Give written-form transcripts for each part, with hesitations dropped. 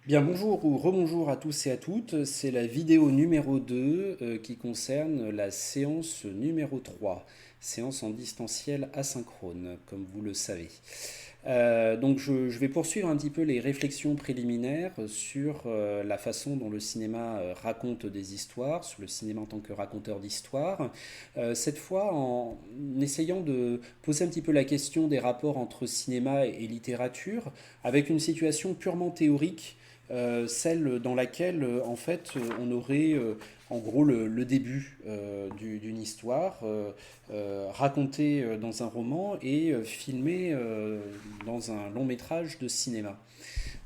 Bien, bonjour ou rebonjour à tous et à toutes. C'est la vidéo numéro 2 qui concerne la séance numéro 3, séance en distanciel asynchrone, comme vous le savez. Donc je vais poursuivre un petit peu les réflexions préliminaires sur la façon dont le cinéma raconte des histoires, sur le cinéma en tant que raconteur d'histoires. Cette fois en essayant de poser un petit peu la question des rapports entre cinéma et littérature, avec une situation purement théorique, celle dans laquelle en fait on aurait en gros le début d'une histoire racontée dans un roman et filmée dans un long métrage de cinéma.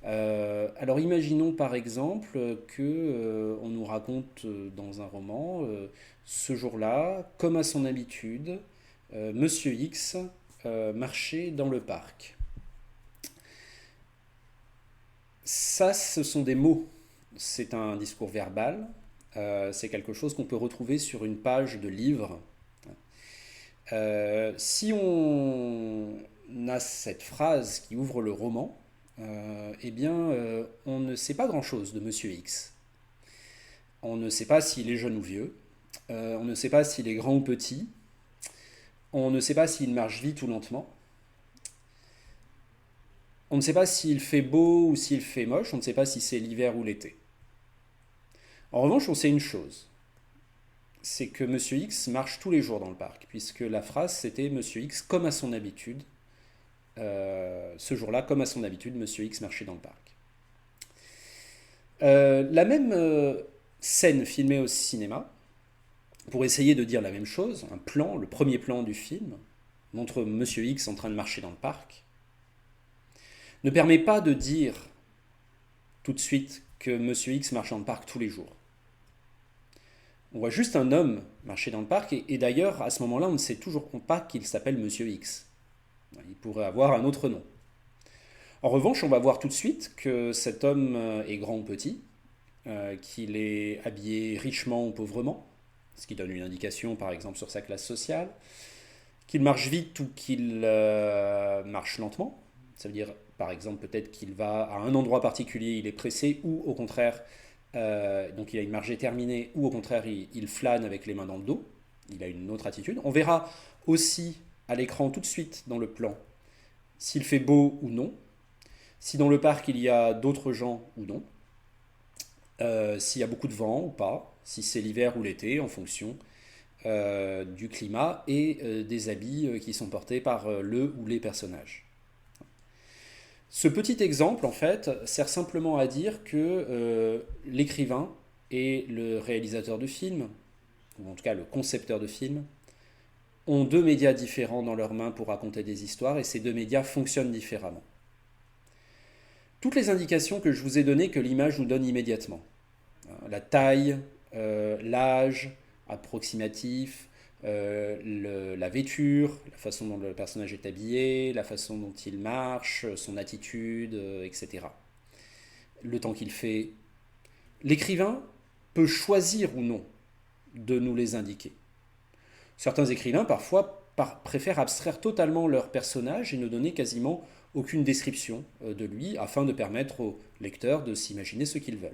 Alors imaginons par exemple que on nous raconte dans un roman ce jour-là, comme à son habitude, Monsieur X marchait dans le parc. Ça, ce sont des mots. C'est un discours verbal. C'est quelque chose qu'on peut retrouver sur une page de livre. Si on a cette phrase qui ouvre le roman, eh bien, on ne sait pas grand-chose de Monsieur X. On ne sait pas s'il est jeune ou vieux. On ne sait pas s'il est grand ou petit. On ne sait pas s'il marche vite ou lentement. On ne sait pas s'il fait beau ou s'il fait moche. On ne sait pas si c'est l'hiver ou l'été. En revanche, on sait une chose, c'est que Monsieur X marche tous les jours dans le parc, puisque la phrase c'était Monsieur X comme à son habitude. Ce jour-là, comme à son habitude, Monsieur X marchait dans le parc. La même scène filmée au cinéma, pour essayer de dire la même chose, un plan, le premier plan du film, montre Monsieur X en train de marcher dans le parc, ne permet pas de dire tout de suite que Monsieur X marche dans le parc tous les jours. On voit juste un homme marcher dans le parc, et d'ailleurs, à ce moment-là, on ne sait toujours pas qu'il s'appelle Monsieur X. Il pourrait avoir un autre nom. En revanche, on va voir tout de suite que cet homme est grand ou petit, qu'il est habillé richement ou pauvrement, ce qui donne une indication par exemple sur sa classe sociale, qu'il marche vite ou qu'il marche lentement. Ça veut dire par exemple peut-être qu'il va à un endroit particulier, il est pressé, ou au contraire, donc il a une marche déterminée, ou au contraire il flâne avec les mains dans le dos, il a une autre attitude. On verra aussi à l'écran tout de suite dans le plan s'il fait beau ou non, si dans le parc il y a d'autres gens ou non, s'il y a beaucoup de vent ou pas, si c'est l'hiver ou l'été en fonction du climat et des habits qui sont portés par le ou les personnages. Ce petit exemple, en fait, sert simplement à dire que l'écrivain et le réalisateur de film, ou en tout cas le concepteur de film, ont deux médias différents dans leurs mains pour raconter des histoires et ces deux médias fonctionnent différemment. Toutes les indications que je vous ai données que l'image nous donne immédiatement, la taille, l'âge approximatif, la vêture, la façon dont le personnage est habillé, la façon dont il marche, son attitude, etc. Le temps qu'il fait. L'écrivain peut choisir ou non de nous les indiquer. Certains écrivains, parfois, préfèrent abstraire totalement leur personnage et ne donner quasiment aucune description de lui afin de permettre aux lecteurs de s'imaginer ce qu'ils veulent.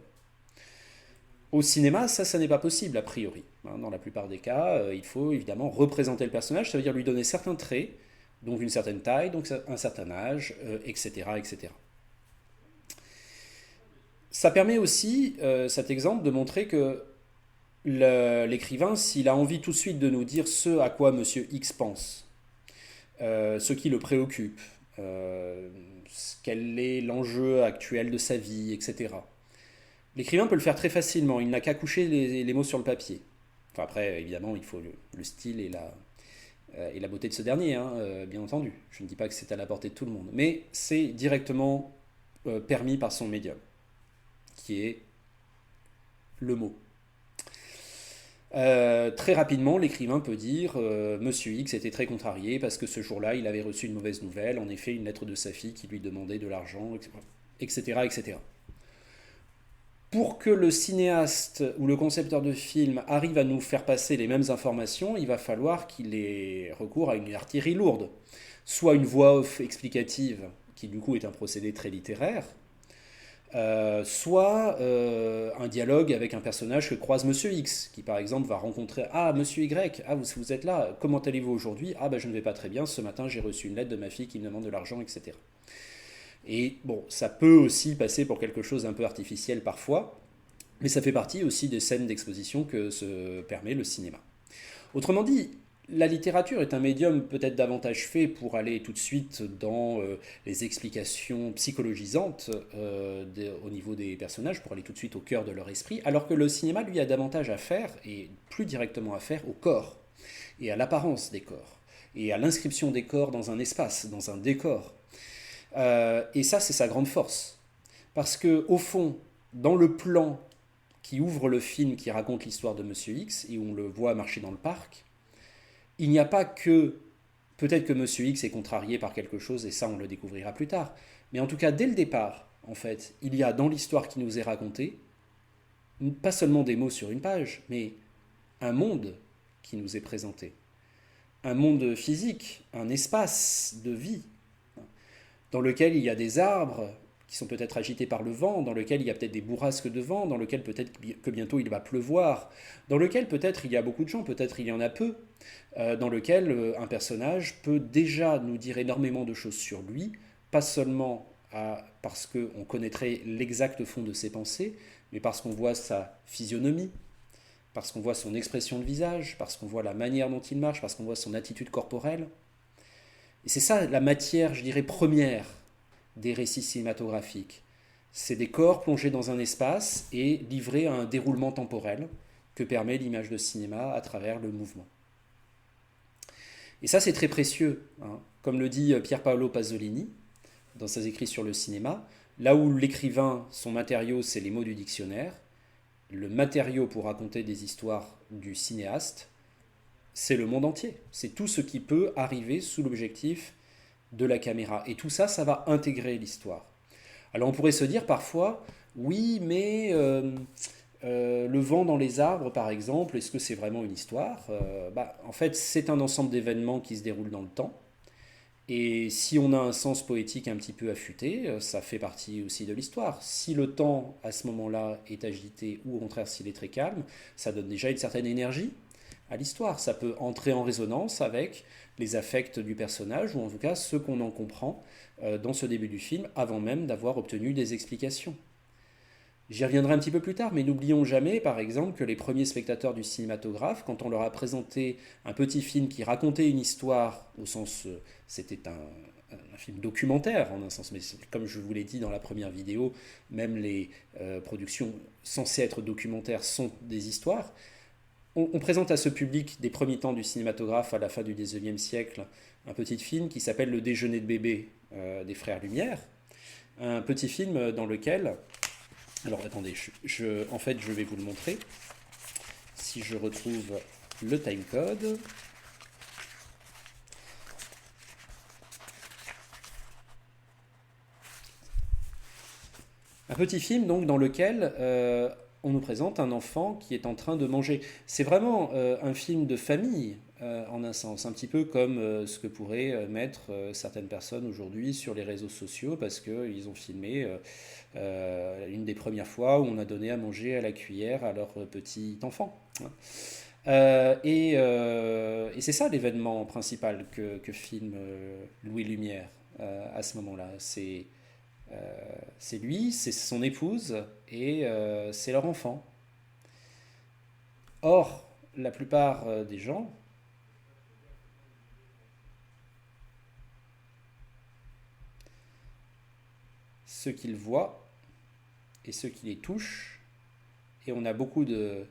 Au cinéma, ça n'est pas possible a priori. Dans la plupart des cas, il faut évidemment représenter le personnage, ça veut dire lui donner certains traits, donc une certaine taille, donc un certain âge, etc., etc. Ça permet aussi, cet exemple, de montrer que l'écrivain, s'il a envie tout de suite de nous dire ce à quoi Monsieur X pense, ce qui le préoccupe, quel est l'enjeu actuel de sa vie, etc. L'écrivain peut le faire très facilement, il n'a qu'à coucher les mots sur le papier. Enfin après, évidemment, il faut le style et la beauté de ce dernier, hein, bien entendu. Je ne dis pas que c'est à la portée de tout le monde. Mais c'est directement permis par son médium, qui est le mot. Très rapidement, l'écrivain peut dire Monsieur X était très contrarié parce que ce jour-là, il avait reçu une mauvaise nouvelle, en effet, une lettre de sa fille qui lui demandait de l'argent, etc., etc. Pour que le cinéaste ou le concepteur de film arrive à nous faire passer les mêmes informations, il va falloir qu'il ait recours à une artillerie lourde. Soit une voix off explicative, qui du coup est un procédé très littéraire, soit un dialogue avec un personnage que croise Monsieur X, qui par exemple va rencontrer «Ah, Monsieur Y, ah, vous êtes là, comment allez-vous aujourd'hui? Ah, ben je ne vais pas très bien, ce matin j'ai reçu une lettre de ma fille qui me demande de l'argent, etc.» Et bon, ça peut aussi passer pour quelque chose d'un peu artificiel parfois, mais ça fait partie aussi des scènes d'exposition que se permet le cinéma. Autrement dit, la littérature est un médium peut-être davantage fait pour aller tout de suite dans les explications psychologisantes au niveau des personnages, pour aller tout de suite au cœur de leur esprit, alors que le cinéma, lui, a davantage à faire, et plus directement à faire, au corps, et à l'apparence des corps, et à l'inscription des corps dans un espace, dans un décor. Et ça, c'est sa grande force. Parce que, au fond, dans le plan qui ouvre le film qui raconte l'histoire de Monsieur X, et où on le voit marcher dans le parc, il n'y a pas que... Peut-être que Monsieur X est contrarié par quelque chose, et ça on le découvrira plus tard. Mais en tout cas, dès le départ, en fait, il y a dans l'histoire qui nous est racontée, pas seulement des mots sur une page, mais un monde qui nous est présenté. Un monde physique, un espace de vie, dans lequel il y a des arbres qui sont peut-être agités par le vent, dans lequel il y a peut-être des bourrasques de vent, dans lequel peut-être que bientôt il va pleuvoir, dans lequel peut-être il y a beaucoup de gens, peut-être il y en a peu, dans lequel un personnage peut déjà nous dire énormément de choses sur lui, pas seulement parce qu'on connaîtrait l'exact fond de ses pensées, mais parce qu'on voit sa physionomie, parce qu'on voit son expression de visage, parce qu'on voit la manière dont il marche, parce qu'on voit son attitude corporelle. Et c'est ça la matière, je dirais, première des récits cinématographiques. C'est des corps plongés dans un espace et livrés à un déroulement temporel que permet l'image de cinéma à travers le mouvement. Et ça, c'est très précieux, hein. Comme le dit Pier Paolo Pasolini dans ses écrits sur le cinéma, là où l'écrivain, son matériau, c'est les mots du dictionnaire, le matériau pour raconter des histoires du cinéaste, c'est le monde entier. C'est tout ce qui peut arriver sous l'objectif de la caméra. Et tout ça, ça va intégrer l'histoire. Alors on pourrait se dire parfois, oui, mais le vent dans les arbres, par exemple, est-ce que c'est vraiment une histoire? En fait, c'est un ensemble d'événements qui se déroulent dans le temps. Et si on a un sens poétique un petit peu affûté, ça fait partie aussi de l'histoire. Si le temps, à ce moment-là, est agité, ou au contraire s'il est très calme, ça donne déjà une certaine énergie à l'histoire. Ça peut entrer en résonance avec les affects du personnage, ou en tout cas ce qu'on en comprend dans ce début du film, avant même d'avoir obtenu des explications. J'y reviendrai un petit peu plus tard, mais n'oublions jamais, par exemple, que les premiers spectateurs du cinématographe, quand on leur a présenté un petit film qui racontait une histoire, au sens, c'était un film documentaire, en un sens, mais comme je vous l'ai dit dans la première vidéo, même les productions censées être documentaires sont des histoires. On présente à ce public des premiers temps du cinématographe à la fin du XIXe siècle un petit film qui s'appelle Le déjeuner de bébé des frères Lumière, un petit film dans lequel... Alors attendez, en fait je vais vous le montrer. Si je retrouve le timecode. Un petit film donc dans lequel on nous présente un enfant qui est en train de manger. C'est vraiment un film de famille en un sens, un petit peu comme ce que pourraient mettre certaines personnes aujourd'hui sur les réseaux sociaux parce qu'ils ont filmé une des premières fois où on a donné à manger à la cuillère à leur petit enfant, hein. Et c'est ça l'événement principal que filme Louis Lumière à ce moment-là. C'est lui, c'est son épouse et c'est leur enfant. Or, la plupart des gens, ce qu'ils voient et ce qui les touche, et on a beaucoup de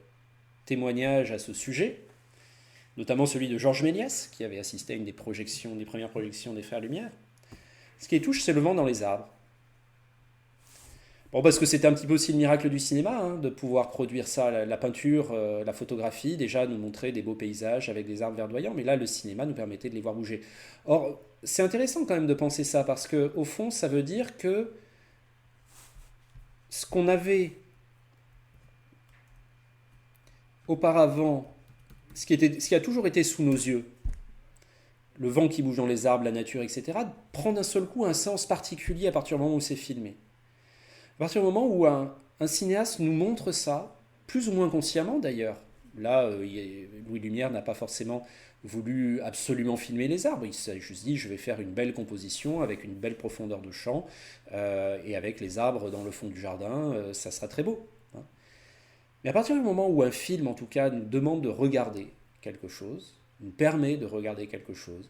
témoignages à ce sujet, notamment celui de Georges Méliès, qui avait assisté à une des premières projections des Frères Lumière. Ce qui les touche, c'est le vent dans les arbres. Bon, parce que c'était un petit peu aussi le miracle du cinéma, hein, de pouvoir produire ça, la peinture, la photographie, déjà nous montrer des beaux paysages avec des arbres verdoyants, mais là, le cinéma nous permettait de les voir bouger. Or, c'est intéressant quand même de penser ça, parce que au fond, ça veut dire que ce qu'on avait auparavant, ce qui a toujours été sous nos yeux, le vent qui bouge dans les arbres, la nature, etc., prend d'un seul coup un sens particulier à partir du moment où c'est filmé. À partir du moment où un cinéaste nous montre ça, plus ou moins consciemment d'ailleurs, là, Louis Lumière n'a pas forcément voulu absolument filmer les arbres, il s'est juste dit je vais faire une belle composition avec une belle profondeur de champ et avec les arbres dans le fond du jardin, ça sera très beau, hein. Mais à partir du moment où un film, en tout cas, nous demande de regarder quelque chose, nous permet de regarder quelque chose,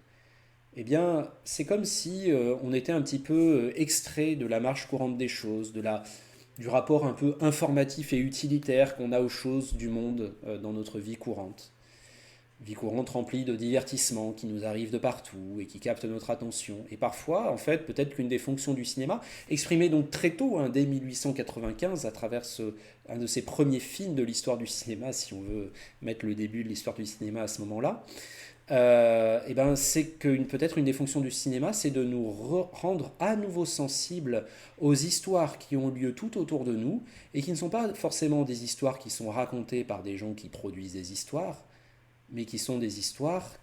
eh bien, c'est comme si on était un petit peu extrait de la marche courante des choses, du rapport un peu informatif et utilitaire qu'on a aux choses du monde dans notre vie courante. Vie courante remplie de divertissements qui nous arrivent de partout et qui captent notre attention. Et parfois, en fait, peut-être qu'une des fonctions du cinéma, exprimée donc très tôt, hein, dès 1895, à travers un de ses premiers films de l'histoire du cinéma, si on veut mettre le début de l'histoire du cinéma à ce moment-là, eh ben, c'est que peut-être une des fonctions du cinéma, c'est de nous rendre à nouveau sensibles aux histoires qui ont lieu tout autour de nous et qui ne sont pas forcément des histoires qui sont racontées par des gens qui produisent des histoires, mais qui sont des histoires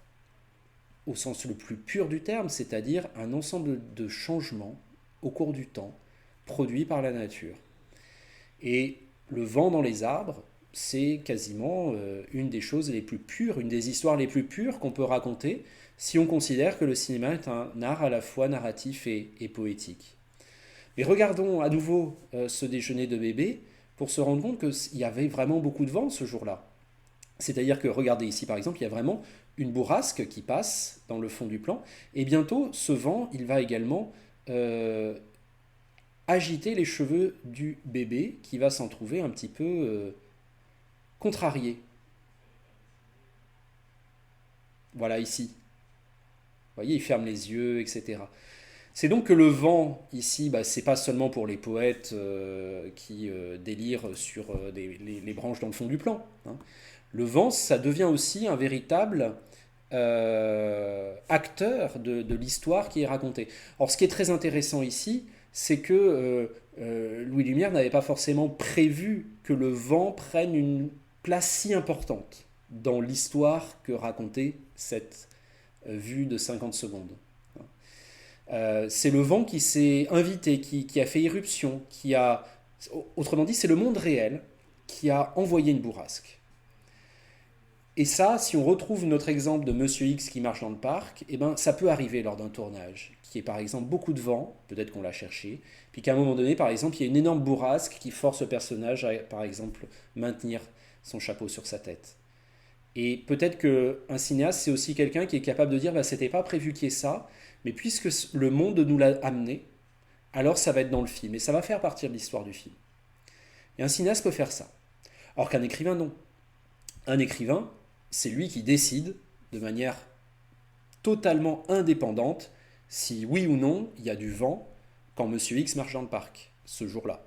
au sens le plus pur du terme, c'est-à-dire un ensemble de changements au cours du temps produits par la nature. Et le vent dans les arbres, c'est quasiment une des choses les plus pures, une des histoires les plus pures qu'on peut raconter si on considère que le cinéma est un art à la fois narratif et poétique. Mais regardons à nouveau ce déjeuner de bébé pour se rendre compte qu'il y avait vraiment beaucoup de vent ce jour-là. C'est-à-dire que, regardez ici par exemple, il y a vraiment une bourrasque qui passe dans le fond du plan, et bientôt ce vent, il va également euh, agiter les cheveux du bébé qui va s'en trouver un petit peu contrarié. Voilà ici. Vous voyez, il ferme les yeux, etc. C'est donc que le vent, ici, bah, c'est pas seulement pour les poètes qui délirent sur les branches dans le fond du plan, hein. Le vent, ça devient aussi un véritable acteur de l'histoire qui est racontée. Or, ce qui est très intéressant ici, c'est que Louis Lumière n'avait pas forcément prévu que le vent prenne une place si importante dans l'histoire que racontait cette vue de 50 secondes. C'est le vent qui s'est invité, qui a fait irruption, autrement dit, c'est le monde réel qui a envoyé une bourrasque. Et ça, si on retrouve notre exemple de Monsieur X qui marche dans le parc, eh ben, ça peut arriver lors d'un tournage, qui est par exemple beaucoup de vent, peut-être qu'on l'a cherché, puis qu'à un moment donné, par exemple, il y a une énorme bourrasque qui force le personnage à, par exemple, maintenir son chapeau sur sa tête. Et peut-être qu'un cinéaste, c'est aussi quelqu'un qui est capable de dire, bah, c'était pas prévu qu'il y ait ça, mais puisque le monde nous l'a amené, alors ça va être dans le film, et ça va faire partie de l'histoire du film. Et un cinéaste peut faire ça. Alors qu'un écrivain, non. Un écrivain, c'est lui qui décide, de manière totalement indépendante, si oui ou non il y a du vent quand Monsieur X marche dans le parc, ce jour-là.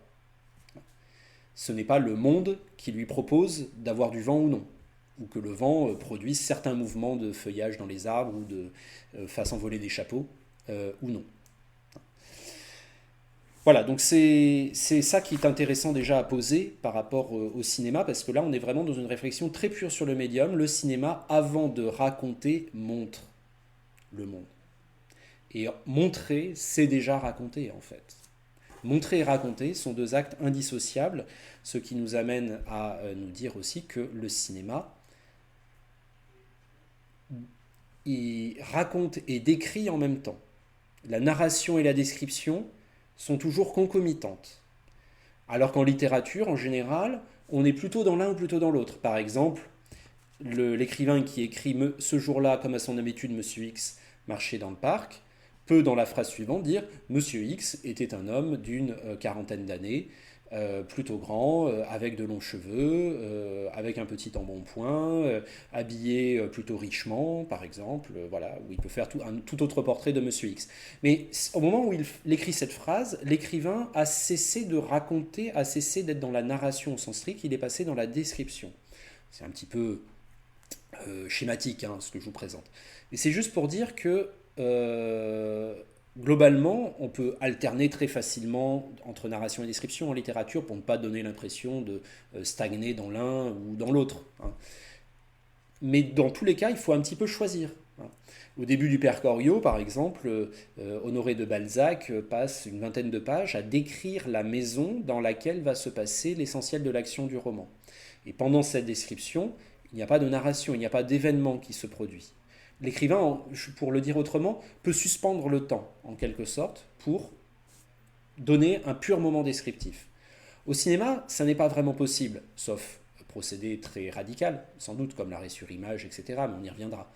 Ce n'est pas le monde qui lui propose d'avoir du vent ou non, ou que le vent produise certains mouvements de feuillage dans les arbres ou de fasse envoler des chapeaux, ou non. Voilà, donc c'est ça qui est intéressant déjà à poser par rapport au cinéma, parce que là on est vraiment dans une réflexion très pure sur le médium. Le cinéma, avant de raconter, montre le monde. Et montrer, c'est déjà raconter en fait. Montrer et raconter sont deux actes indissociables, ce qui nous amène à nous dire aussi que le cinéma, il raconte et décrit en même temps. La narration et la description sont toujours concomitantes. Alors qu'en littérature, en général, on est plutôt dans l'un ou plutôt dans l'autre. Par exemple, l'écrivain qui écrit ce jour-là, comme à son habitude, Monsieur X marchait dans le parc, peut dans la phrase suivante dire Monsieur X était un homme d'une quarantaine d'années, plutôt grand, avec de longs cheveux, avec un petit embonpoint, habillé plutôt richement, par exemple, voilà, où il peut faire un tout autre portrait de Monsieur X. Mais au moment où il écrit cette phrase, l'écrivain a cessé de raconter, a cessé d'être dans la narration au sens strict, il est passé dans la description. C'est un petit peu schématique, hein, ce que je vous présente. Et c'est juste pour dire que globalement, on peut alterner très facilement entre narration et description en littérature pour ne pas donner l'impression de stagner dans l'un ou dans l'autre, hein. Mais dans tous les cas, il faut un petit peu choisir. Hein. Au début du Père Goriot, par exemple, Honoré de Balzac passe une vingtaine de pages à décrire la maison dans laquelle va se passer l'essentiel de l'action du roman. Et pendant cette description, il n'y a pas de narration, il n'y a pas d'événement qui se produit. L'écrivain, pour le dire autrement, peut suspendre le temps, en quelque sorte, pour donner un pur moment descriptif. Au cinéma, ça n'est pas vraiment possible, sauf procédé très radical, sans doute comme l'arrêt sur image, etc., mais on y reviendra.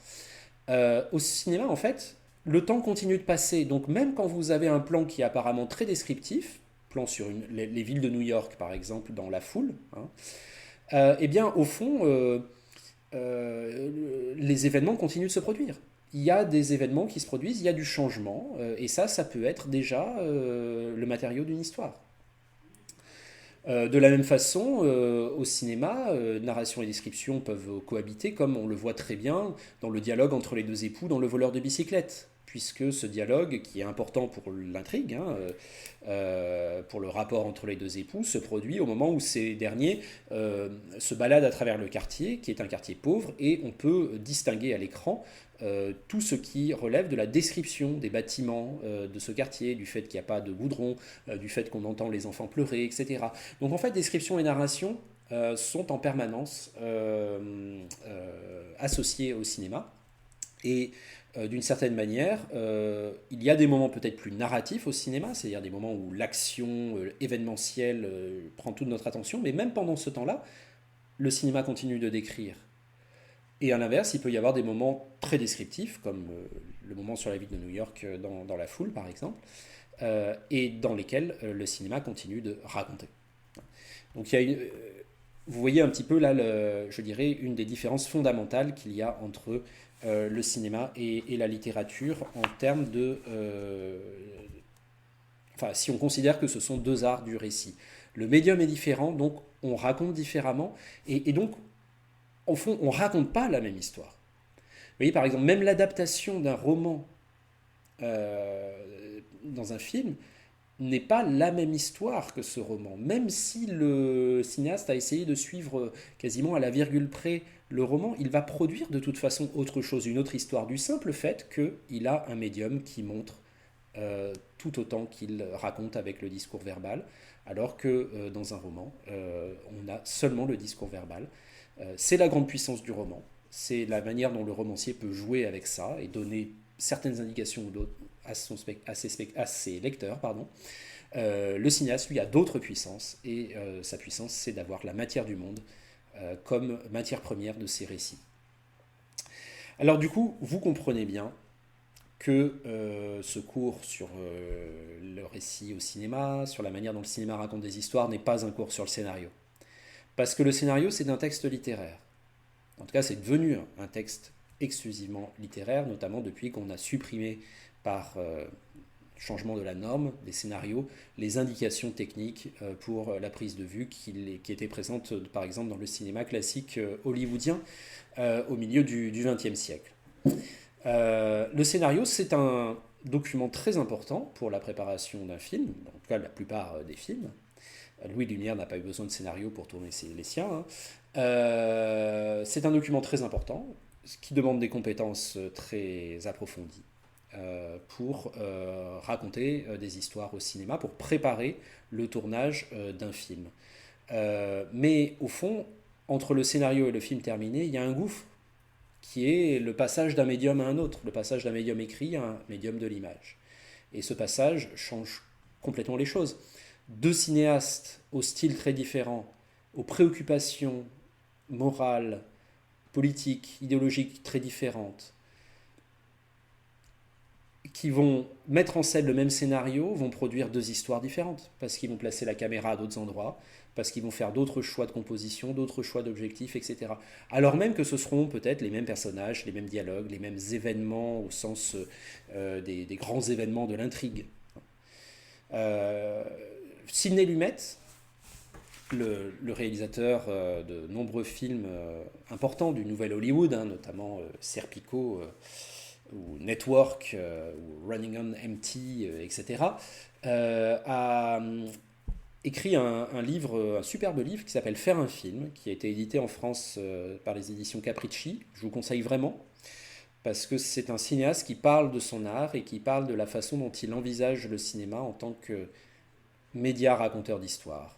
Au cinéma, en fait, le temps continue de passer, donc même quand vous avez un plan qui est apparemment très descriptif, plan sur les villes de New York, par exemple, dans la foule, hein, eh bien, au fond, les événements continuent de se produire. Il y a des événements qui se produisent, il y a du changement, et ça peut être déjà le matériau d'une histoire. De la même façon, au cinéma, narration et description peuvent cohabiter, comme on le voit très bien dans le dialogue entre les deux époux dans Le voleur de bicyclette, puisque ce dialogue, qui est important pour l'intrigue, hein, pour le rapport entre les deux époux, se produit au moment où ces derniers se baladent à travers le quartier, qui est un quartier pauvre, et on peut distinguer à l'écran tout ce qui relève de la description des bâtiments de ce quartier, du fait qu'il n'y a pas de goudron, du fait qu'on entend les enfants pleurer, etc. Donc en fait, description et narration sont en permanence associées au cinéma. Et d'une certaine manière, il y a des moments peut-être plus narratifs au cinéma, c'est-à-dire des moments où l'action événementielle prend toute notre attention, mais même pendant ce temps-là, le cinéma continue de décrire. Et à l'inverse, il peut y avoir des moments très descriptifs, comme le moment sur la ville de New York dans la foule, par exemple, et dans lesquels le cinéma continue de raconter. Donc il y a vous voyez un petit peu là, je dirais, une des différences fondamentales qu'il y a entre le cinéma et la littérature en termes de... enfin, si on considère que ce sont deux arts du récit. Le médium est différent, donc on raconte différemment, et donc, au fond, on ne raconte pas la même histoire. Vous voyez, par exemple, même l'adaptation d'un roman dans un film n'est pas la même histoire que ce roman, même si le cinéaste a essayé de suivre quasiment à la virgule près le roman, il va produire de toute façon autre chose, une autre histoire, du simple fait qu'il a un médium qui montre tout autant qu'il raconte avec le discours verbal, alors que dans un roman, on a seulement le discours verbal. C'est la grande puissance du roman, c'est la manière dont le romancier peut jouer avec ça et donner certaines indications ou d'autres à ses lecteurs. Pardon. Le cinéaste, lui, a d'autres puissances, et sa puissance, c'est d'avoir la matière du monde comme matière première de ses récits. Alors du coup, vous comprenez bien que ce cours sur le récit au cinéma, sur la manière dont le cinéma raconte des histoires, n'est pas un cours sur le scénario. Parce que le scénario, c'est un texte littéraire. En tout cas, c'est devenu un texte exclusivement littéraire, notamment depuis qu'on a supprimé par changement de la norme des scénarios les indications techniques pour la prise de vue qui étaient présentes par exemple dans le cinéma classique hollywoodien au milieu du XXe siècle. Le scénario, c'est un document très important pour la préparation d'un film, en tout cas la plupart des films. Louis Lumière n'a pas eu besoin de scénario pour tourner les siens. Hein. C'est un document très important qui demande des compétences très approfondies pour raconter des histoires au cinéma, pour préparer le tournage d'un film. Mais au fond, entre le scénario et le film terminé, il y a un gouffre qui est le passage d'un médium à un autre, le passage d'un médium écrit à un médium de l'image. Et ce passage change complètement les choses. Deux cinéastes au style très différent, aux préoccupations morales, politiques, idéologiques très différentes, qui vont mettre en scène le même scénario, vont produire deux histoires différentes, parce qu'ils vont placer la caméra à d'autres endroits, parce qu'ils vont faire d'autres choix de composition, d'autres choix d'objectifs, etc. Alors même que ce seront peut-être les mêmes personnages, les mêmes dialogues, les mêmes événements au sens des grands événements de l'intrigue. Sidney Lumet, le réalisateur de nombreux films importants du Nouvel Hollywood, hein, notamment Serpico ou Network ou Running on Empty, etc., a écrit un livre, un superbe livre qui s'appelle Faire un film, qui a été édité en France par les éditions Capricci. Je vous conseille vraiment, parce que c'est un cinéaste qui parle de son art et qui parle de la façon dont il envisage le cinéma en tant que média raconteur d'histoire.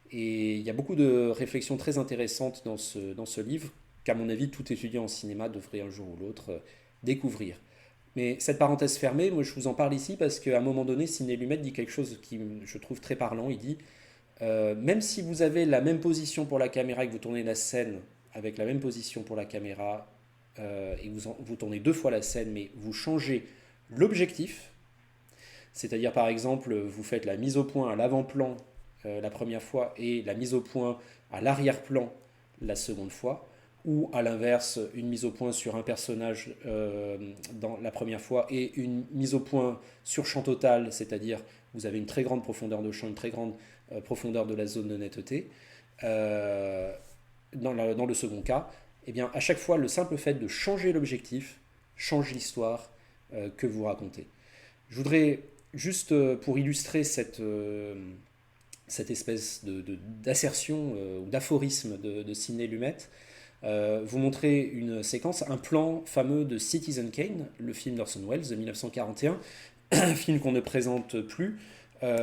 Et il y a beaucoup de réflexions très intéressantes dans ce livre qu'à mon avis tout étudiant en cinéma devrait un jour ou l'autre découvrir. Mais cette parenthèse fermée, moi je vous en parle ici parce qu'à un moment donné, Sidney Lumet dit quelque chose qui je trouve très parlant. Il dit même si vous avez la même position pour la caméra et que vous tournez la scène avec la même position pour la caméra et que vous tournez deux fois la scène, mais vous changez l'objectif, c'est-à-dire par exemple vous faites la mise au point à l'avant-plan la première fois et la mise au point à l'arrière-plan la seconde fois, ou à l'inverse, une mise au point sur un personnage dans la première fois et une mise au point sur champ total, c'est-à-dire vous avez une très grande profondeur de champ, une très grande profondeur de la zone de netteté. Euh, dans le second cas, eh bien, à chaque fois, le simple fait de changer l'objectif change l'histoire que vous racontez. Je voudrais juste, pour illustrer cette espèce d'assertion ou d'aphorisme de Sidney Lumet, vous montrer une séquence, un plan fameux de Citizen Kane, le film d'Orson Welles de 1941, un film qu'on ne présente plus,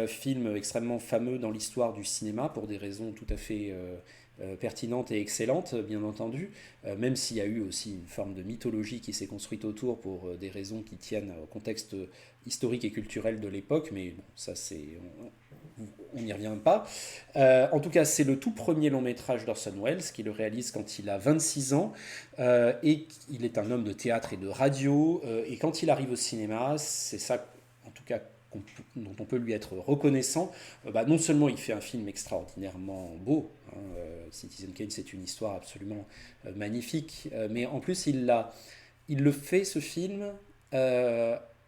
film extrêmement fameux dans l'histoire du cinéma pour des raisons tout à fait pertinentes et excellentes, bien entendu, même s'il y a eu aussi une forme de mythologie qui s'est construite autour pour des raisons qui tiennent au contexte historique et culturel de l'époque, mais bon, ça c'est... On n'y revient pas. En tout cas, c'est le tout premier long métrage d'Orson Welles qui le réalise quand il a 26 ans et il est un homme de théâtre et de radio. Et quand il arrive au cinéma, c'est ça, en tout cas, dont on peut lui être reconnaissant. Non seulement il fait un film extraordinairement beau, hein, Citizen Kane, c'est une histoire absolument magnifique, mais en plus il le fait ce film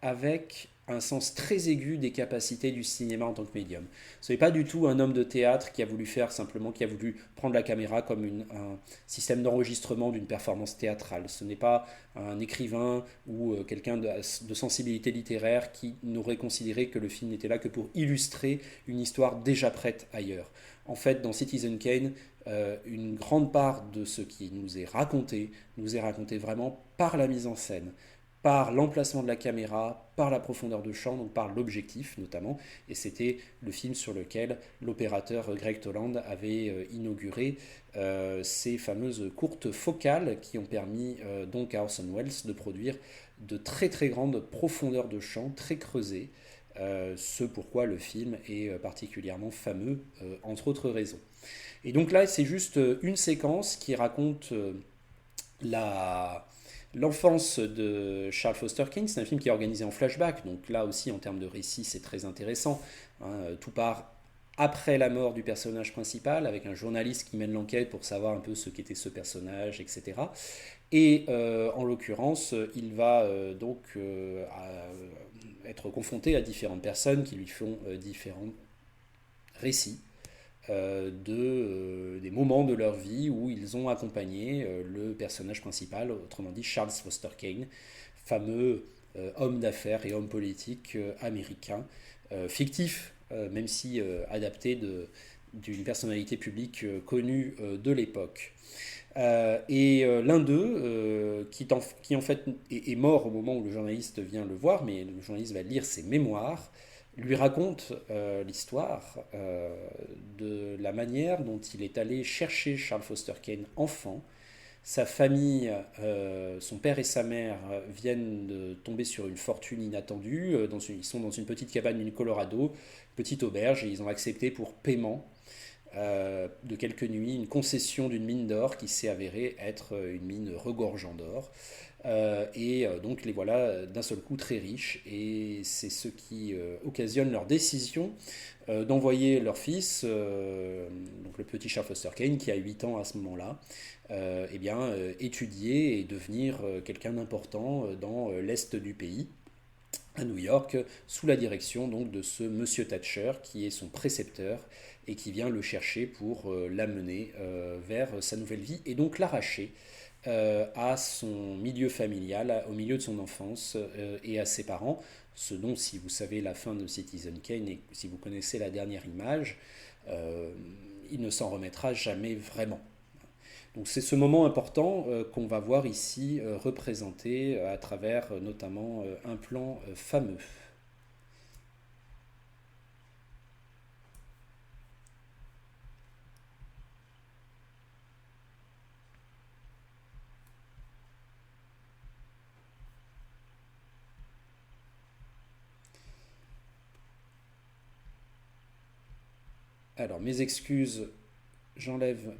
avec un sens très aigu des capacités du cinéma en tant que médium. Ce n'est pas du tout un homme de théâtre qui a voulu faire simplement, qui a voulu prendre la caméra comme un système d'enregistrement d'une performance théâtrale. Ce n'est pas un écrivain ou quelqu'un de sensibilité littéraire qui n'aurait considéré que le film n'était là que pour illustrer une histoire déjà prête ailleurs. En fait, dans Citizen Kane, une grande part de ce qui nous est raconté vraiment par la mise en scène, par l'emplacement de la caméra, par la profondeur de champ, donc par l'objectif notamment. Et c'était le film sur lequel l'opérateur Greg Toland avait inauguré ces fameuses courtes focales qui ont permis donc à Orson Welles de produire de très très grandes profondeurs de champ, très creusées. Ce pourquoi le film est particulièrement fameux, entre autres raisons. Et donc là, c'est juste une séquence qui raconte la l'enfance de Charles Foster Kane. C'est un film qui est organisé en flashback, donc là aussi en termes de récit c'est très intéressant, hein. Tout part après la mort du personnage principal, avec un journaliste qui mène l'enquête pour savoir un peu ce qu'était ce personnage, etc. Et en l'occurrence, il va être confronté à différentes personnes qui lui font différents récits des moments de leur vie où ils ont accompagné le personnage principal, autrement dit Charles Foster Kane, fameux homme d'affaires et homme politique américain, fictif, même si adapté d'une personnalité publique connue de l'époque. L'un d'eux, qui en fait est mort au moment où le journaliste vient le voir, mais le journaliste va lire ses mémoires, lui raconte l'histoire de la manière dont il est allé chercher Charles Foster Kane enfant. Sa famille, son père et sa mère viennent de tomber sur une fortune inattendue. Ils sont dans une petite cabane du Colorado, petite auberge, et ils ont accepté pour paiement de quelques nuits une concession d'une mine d'or qui s'est avérée être une mine regorgeant d'or. Donc les voilà d'un seul coup très riches, et c'est ce qui occasionne leur décision d'envoyer leur fils, donc le petit Charles Foster Kane qui a 8 ans à ce moment-là, étudier et devenir quelqu'un d'important dans l'est du pays, à New York, sous la direction donc de ce monsieur Thatcher qui est son précepteur et qui vient le chercher pour l'amener vers sa nouvelle vie et donc l'arracher à son milieu familial, au milieu de son enfance et à ses parents, ce dont, si vous savez la fin de Citizen Kane et si vous connaissez la dernière image, il ne s'en remettra jamais vraiment. Donc c'est ce moment important qu'on va voir ici représenté à travers notamment un plan fameux. Alors mes excuses, j'enlève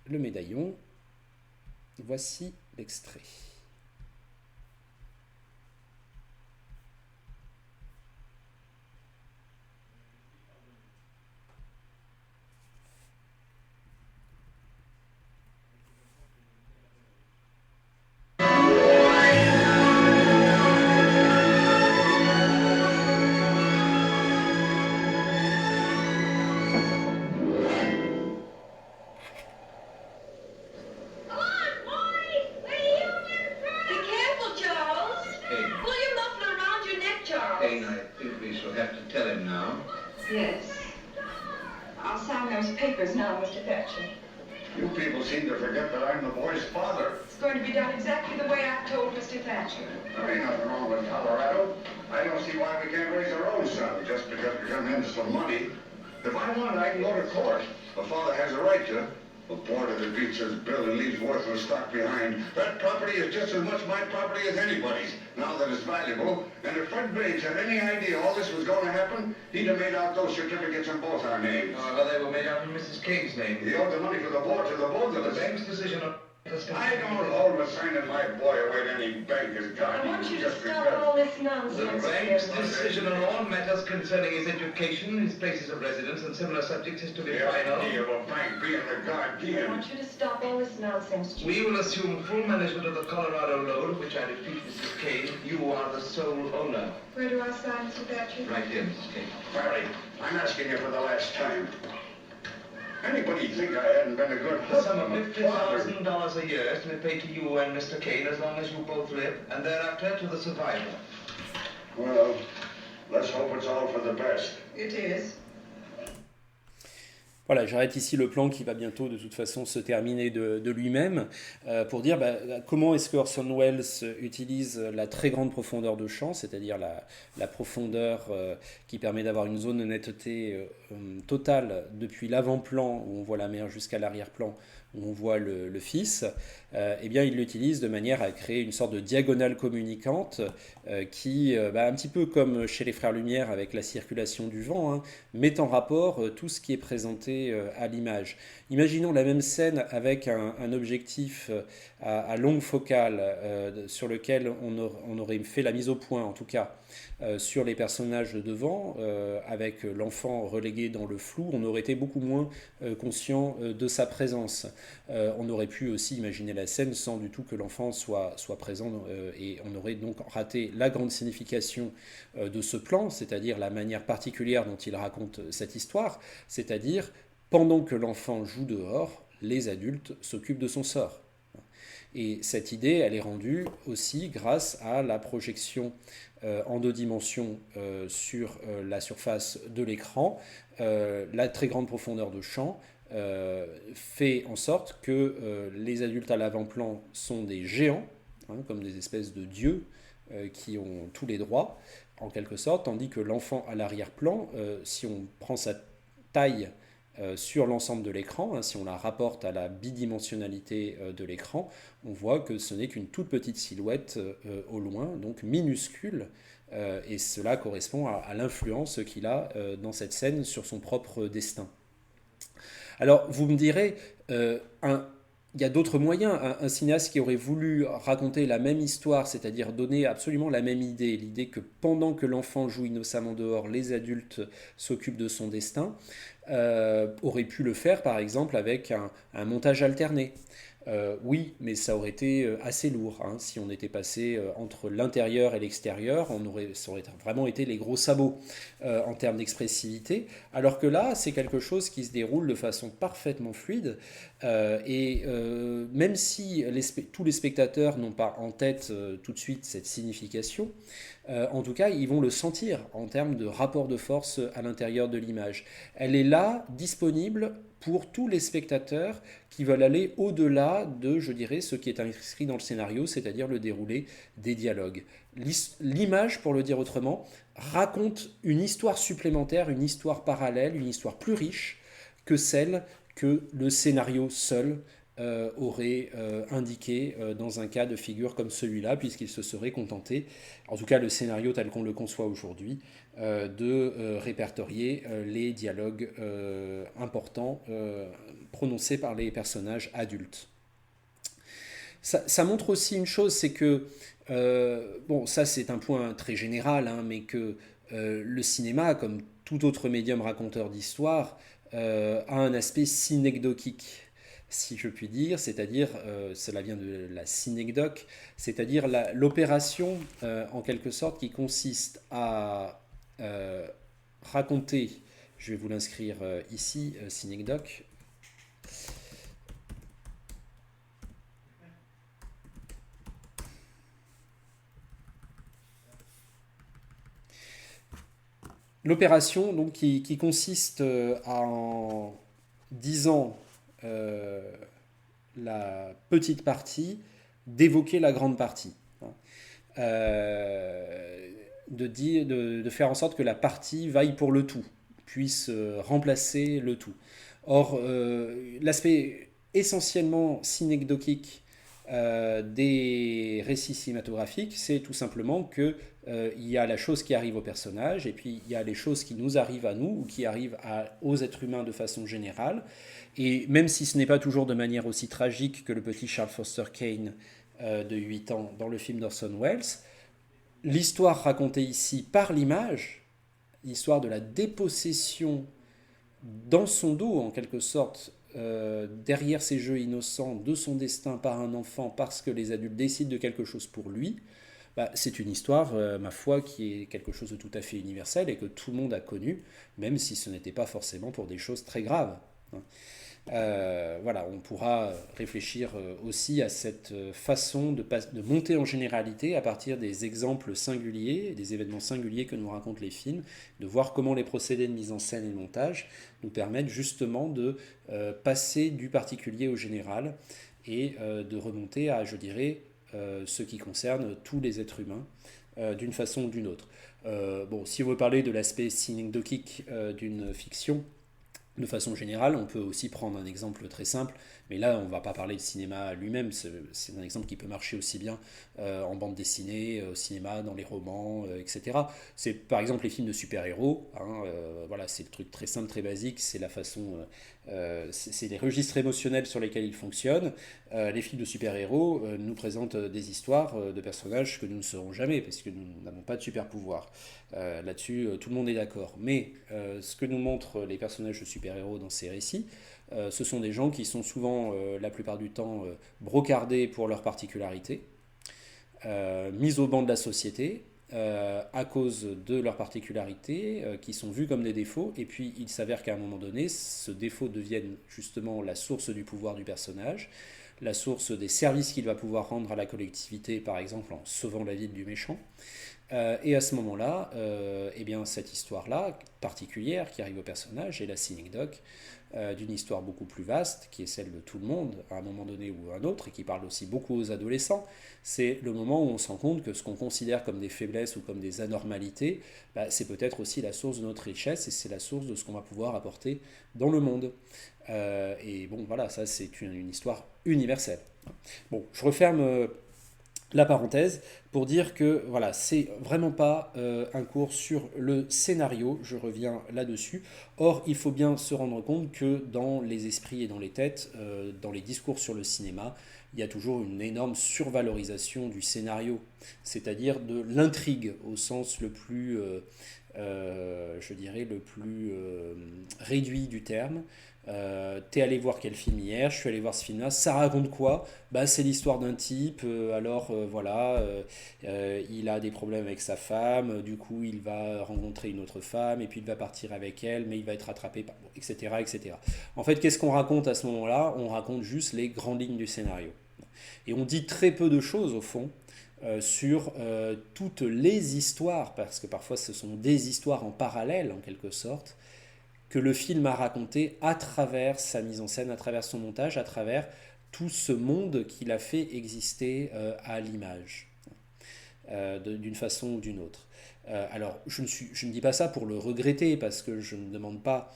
le médaillon. Voici l'extrait. You people seem to forget that I'm the boy's father. It's going to be done exactly the way I've told Mr. Thatcher. There ain't nothing wrong with Colorado. I don't see why we can't raise our own son just because we come into some money. If I want, I can go to court. The father has a right to. The board of the beats his bill and leaves worthless stock behind. That property is just as much my property as anybody's, now that it's valuable. And if Fred Graves had any idea all this was going to happen, he'd have made out those certificates in both our names. Well, they were made out in Mrs. King's name. He owed the money for the board to the both of The us. bank's decision on... I don't hold with signing my boy away to any bank as God. I want you to just stop because. all this The nonsense. bank's Jim. decision on all matters concerning his education, his places of residence, and similar subjects is to be The final. idea of a bank being the I guardian. want you to stop all this nonsense, Jim. We will assume full management of the Colorado loan, of which I repeat, Mrs. Kane, you are the sole owner. Where do I sign, Mr. Thatcher? Right here, Mrs. Kane. Barry, I'm asking you for the last time. Anybody think I hadn't been a good The sum of husband, father? $50,000 a year is to be paid to you and Mr. Kane as long as you both live, and thereafter to the survivor. Well, let's hope it's all for the best. It is. Voilà, j'arrête ici le plan qui va bientôt de toute façon se terminer de lui-même pour dire comment est-ce que Orson Welles utilise la très grande profondeur de champ, c'est-à-dire la profondeur qui permet d'avoir une zone de netteté totale depuis l'avant-plan où on voit la mère jusqu'à l'arrière-plan où on voit le fils, eh bien il l'utilise de manière à créer une sorte de diagonale communicante qui, un petit peu comme chez les Frères Lumière avec la circulation du vent, hein, met en rapport tout ce qui est présenté à l'image. Imaginons la même scène avec un objectif à longue focale sur lequel on aurait fait la mise au point, en tout cas, sur les personnages de devant, avec l'enfant relégué dans le flou, on aurait été beaucoup moins conscient de sa présence. On aurait pu aussi imaginer la scène sans du tout que l'enfant soit présent et on aurait donc raté la grande signification de ce plan, c'est-à-dire la manière particulière dont il raconte cette histoire, c'est-à-dire pendant que l'enfant joue dehors, les adultes s'occupent de son sort. Et cette idée, elle est rendue aussi grâce à la projection en 2 dimensions sur la surface de l'écran. La très grande profondeur de champ fait en sorte que les adultes à l'avant-plan sont des géants, hein, comme des espèces de dieux qui ont tous les droits, en quelque sorte, tandis que l'enfant à l'arrière-plan, si on prend sa taille sur l'ensemble de l'écran, hein, si on la rapporte à la bidimensionnalité de l'écran, on voit que ce n'est qu'une toute petite silhouette au loin, donc minuscule, et cela correspond à l'influence qu'il a dans cette scène sur son propre destin. Alors, vous me direz, il y a d'autres moyens. Un cinéaste qui aurait voulu raconter la même histoire, c'est-à-dire donner absolument la même idée, l'idée que pendant que l'enfant joue innocemment dehors, les adultes s'occupent de son destin, aurait pu le faire par exemple avec un montage alterné. Oui, mais ça aurait été assez lourd, hein. Si on était passé entre l'intérieur et l'extérieur, ça aurait vraiment été les gros sabots en termes d'expressivité, alors que là, c'est quelque chose qui se déroule de façon parfaitement fluide, et même si tous les spectateurs n'ont pas en tête tout de suite cette signification, en tout cas, ils vont le sentir en termes de rapport de force à l'intérieur de l'image. Elle est là, disponible, pour tous les spectateurs qui veulent aller au-delà de, je dirais, ce qui est inscrit dans le scénario, c'est-à-dire le déroulé des dialogues. L'image, pour le dire autrement, raconte une histoire supplémentaire, une histoire parallèle, une histoire plus riche que celle que le scénario seul aurait indiqué dans un cas de figure comme celui-là, puisqu'il se serait contenté, en tout cas le scénario tel qu'on le conçoit aujourd'hui, de répertorier les dialogues importants prononcés par les personnages adultes. Ça montre aussi une chose, c'est que, bon, ça c'est un point très général, hein, mais que le cinéma, comme tout autre médium raconteur d'histoire, a un aspect synecdoquique, si je puis dire, c'est-à-dire, cela vient de la synecdoque, c'est-à-dire l'opération, en quelque sorte, qui consiste à raconter, je vais vous l'inscrire ici, synecdoque, l'opération donc, qui consiste en disant la petite partie, d'évoquer la grande partie. De faire en sorte que la partie vaille pour le tout, puisse remplacer le tout. Or, l'aspect essentiellement synecdoquique des récits cinématographiques, c'est tout simplement que il y a la chose qui arrive au personnage, et puis il y a les choses qui nous arrivent à nous, ou qui arrivent aux êtres humains de façon générale. Et même si ce n'est pas toujours de manière aussi tragique que le petit Charles Foster Kane de 8 ans dans le film d'Orson Welles, l'histoire racontée ici par l'image, l'histoire de la dépossession dans son dos, en quelque sorte, derrière ses jeux innocents, de son destin par un enfant, parce que les adultes décident de quelque chose pour lui, bah, c'est une histoire, ma foi, qui est quelque chose de tout à fait universel et que tout le monde a connu, même si ce n'était pas forcément pour des choses très graves. Voilà, on pourra réfléchir aussi à cette façon de monter en généralité à partir des exemples singuliers, des événements singuliers que nous racontent les films, de voir comment les procédés de mise en scène et de montage nous permettent justement de passer du particulier au général et de remonter à, je dirais, ce qui concerne tous les êtres humains d'une façon ou d'une autre. Bon, si vous parlez de l'aspect synecdoquique d'une fiction, de façon générale, on peut aussi prendre un exemple très simple, mais là on ne va pas parler de cinéma lui-même, c'est un exemple qui peut marcher aussi bien en bande dessinée, au cinéma, dans les romans, etc. C'est par exemple les films de super-héros, hein, voilà, c'est le truc très simple, très basique, c'est la façon, c'est les registres émotionnels sur lesquels ils fonctionnent. Les films de super-héros nous présentent des histoires de personnages que nous ne saurons jamais, parce que nous n'avons pas de super-pouvoir. Là-dessus, tout le monde est d'accord. Mais ce que nous montrent les personnages de super-héros dans ces récits, ce sont des gens qui sont souvent, la plupart du temps, brocardés pour leurs particularités, mis au banc de la société, à cause de leurs particularités, qui sont vues comme des défauts, et puis il s'avère qu'à un moment donné, ce défaut devienne justement la source du pouvoir du personnage, la source des services qu'il va pouvoir rendre à la collectivité, par exemple en sauvant la vie du méchant. Et à ce moment-là, eh bien, cette histoire-là, particulière, qui arrive au personnage, est la synecdoque d'une histoire beaucoup plus vaste, qui est celle de tout le monde, à un moment donné ou à un autre, et qui parle aussi beaucoup aux adolescents. C'est le moment où on se rend compte que ce qu'on considère comme des faiblesses ou comme des anormalités, bah, c'est peut-être aussi la source de notre richesse, et c'est la source de ce qu'on va pouvoir apporter dans le monde. Et bon, voilà, ça c'est une histoire universelle. Bon, je referme la parenthèse pour dire que voilà, c'est vraiment pas un cours sur le scénario, je reviens là-dessus. Or, il faut bien se rendre compte que dans les esprits et dans les têtes, dans les discours sur le cinéma, il y a toujours une énorme survalorisation du scénario, c'est-à-dire de l'intrigue au sens le plus, je dirais, le plus réduit du terme. T'es allé voir quel film hier? Je suis allé voir ce film-là. Ça raconte quoi? Bah, c'est l'histoire d'un type. Voilà, il a des problèmes avec sa femme. Du coup, il va rencontrer une autre femme et puis il va partir avec elle, mais il va être rattrapé, etc., etc. En fait, qu'est-ce qu'on raconte à ce moment-là? On raconte juste les grandes lignes du scénario. Et on dit très peu de choses au fond sur toutes les histoires, parce que parfois ce sont des histoires en parallèle en quelque sorte, que le film a raconté à travers sa mise en scène, à travers son montage, à travers tout ce monde qu'il a fait exister à l'image, d'une façon ou d'une autre. Alors, je ne dis pas ça pour le regretter, parce que je ne demande pas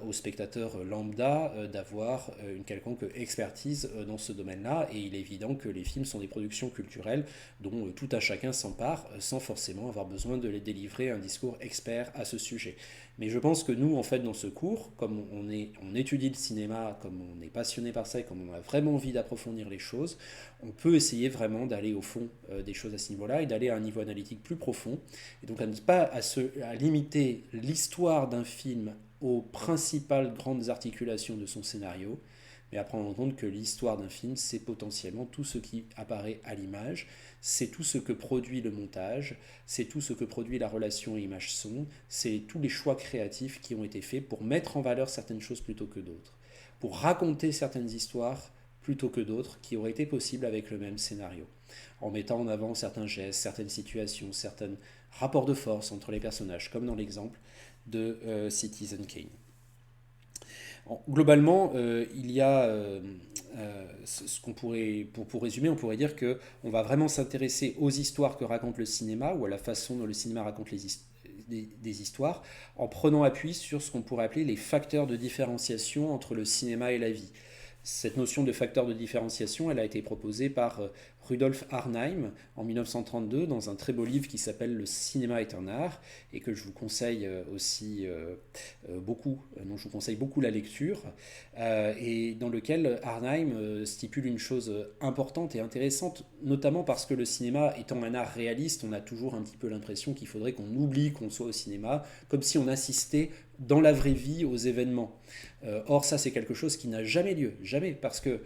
aux spectateurs lambda d'avoir une quelconque expertise dans ce domaine-là, et il est évident que les films sont des productions culturelles dont tout un chacun s'empare sans forcément avoir besoin de les délivrer un discours expert à ce sujet. Mais je pense que nous, en fait, dans ce cours, comme on étudie le cinéma, comme on est passionné par ça et comme on a vraiment envie d'approfondir les choses, on peut essayer vraiment d'aller au fond des choses à ce niveau-là et d'aller à un niveau analytique plus profond. Et donc à ne pas à limiter l'histoire d'un film aux principales grandes articulations de son scénario, mais à prendre en compte que l'histoire d'un film, c'est potentiellement tout ce qui apparaît à l'image, c'est tout ce que produit le montage, c'est tout ce que produit la relation image-son, c'est tous les choix créatifs qui ont été faits pour mettre en valeur certaines choses plutôt que d'autres, pour raconter certaines histoires plutôt que d'autres qui auraient été possibles avec le même scénario, en mettant en avant certains gestes, certaines situations, certains rapports de force entre les personnages, comme dans l'exemple de Citizen Kane. Globalement, il y a ce qu'on pourrait, pour résumer, on pourrait dire que on va vraiment s'intéresser aux histoires que raconte le cinéma ou à la façon dont le cinéma raconte des histoires, en prenant appui sur ce qu'on pourrait appeler les facteurs de différenciation entre le cinéma et la vie. Cette notion de facteur de différenciation, elle a été proposée par Rudolf Arnheim en 1932 dans un très beau livre qui s'appelle Le cinéma est un art et que je vous conseille aussi beaucoup, dont je vous conseille beaucoup la lecture, et dans lequel Arnheim stipule une chose importante et intéressante, notamment parce que le cinéma étant un art réaliste, on a toujours un petit peu l'impression qu'il faudrait qu'on oublie qu'on soit au cinéma, comme si on assistait dans la vraie vie aux événements. Or ça c'est quelque chose qui n'a jamais lieu, jamais, parce que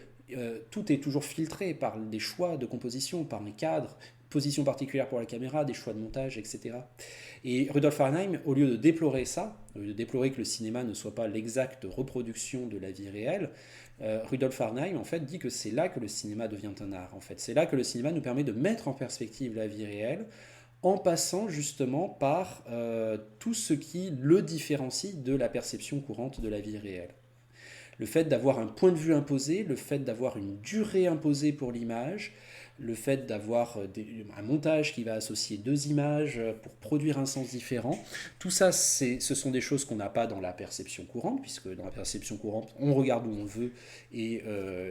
tout est toujours filtré par des choix de composition, par les cadres, position particulière pour la caméra, des choix de montage, etc. Et Rudolf Arnheim, au lieu de déplorer ça, au lieu de déplorer que le cinéma ne soit pas l'exacte reproduction de la vie réelle, Rudolf Arnheim en fait dit que c'est là que le cinéma devient un art. En fait, c'est là que le cinéma nous permet de mettre en perspective la vie réelle, en passant justement par tout ce qui le différencie de la perception courante de la vie réelle. Le fait d'avoir un point de vue imposé, le fait d'avoir une durée imposée pour l'image, le fait d'avoir un montage qui va associer deux images pour produire un sens différent, tout ça, ce sont des choses qu'on n'a pas dans la perception courante, puisque dans la perception courante, on regarde où on veut et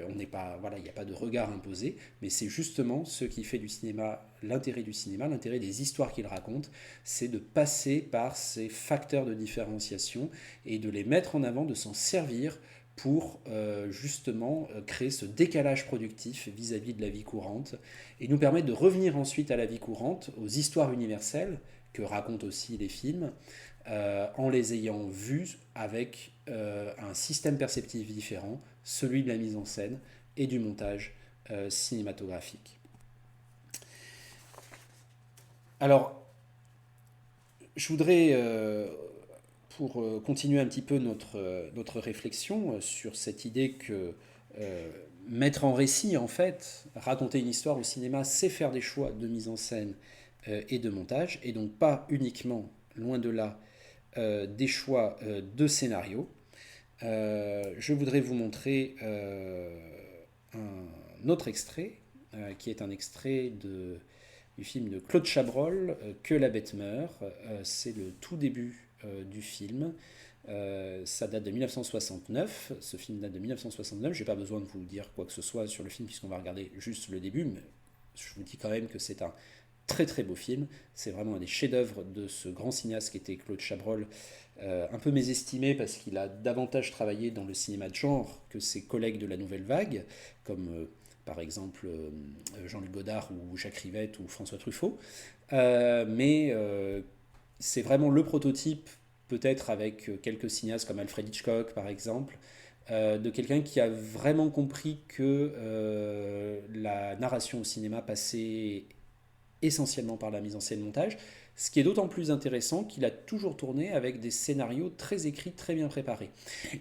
on n'est pas, voilà, il n'y a pas de regard imposé, mais c'est justement ce qui fait du cinéma, l'intérêt des histoires qu'il raconte, c'est de passer par ces facteurs de différenciation et de les mettre en avant, de s'en servir pour justement créer ce décalage productif vis-à-vis de la vie courante et nous permettre de revenir ensuite à la vie courante, aux histoires universelles que racontent aussi les films, en les ayant vus avec un système perceptif différent, celui de la mise en scène et du montage cinématographique. Alors, je voudrais pour continuer un petit peu notre réflexion sur cette idée que mettre en récit, en fait, raconter une histoire au cinéma, c'est faire des choix de mise en scène et de montage, et donc pas uniquement, loin de là, des choix de scénario. Je voudrais vous montrer un autre extrait, qui est un extrait du film de Claude Chabrol, Que la bête meurt. C'est le tout début du film. Ça date de 1969. Ce film date de 1969. Je n'ai pas besoin de vous dire quoi que ce soit sur le film puisqu'on va regarder juste le début, mais je vous dis quand même que c'est un très très beau film. C'est vraiment un des chefs-d'œuvre de ce grand cinéaste qui était Claude Chabrol, un peu mésestimé parce qu'il a davantage travaillé dans le cinéma de genre que ses collègues de la Nouvelle Vague, comme par exemple Jean-Luc Godard ou Jacques Rivette ou François Truffaut. Mais c'est vraiment le prototype, peut-être avec quelques cinéastes comme Alfred Hitchcock par exemple, de quelqu'un qui a vraiment compris que la narration au cinéma passait essentiellement par la mise en scène montage, ce qui est d'autant plus intéressant qu'il a toujours tourné avec des scénarios très écrits, très bien préparés.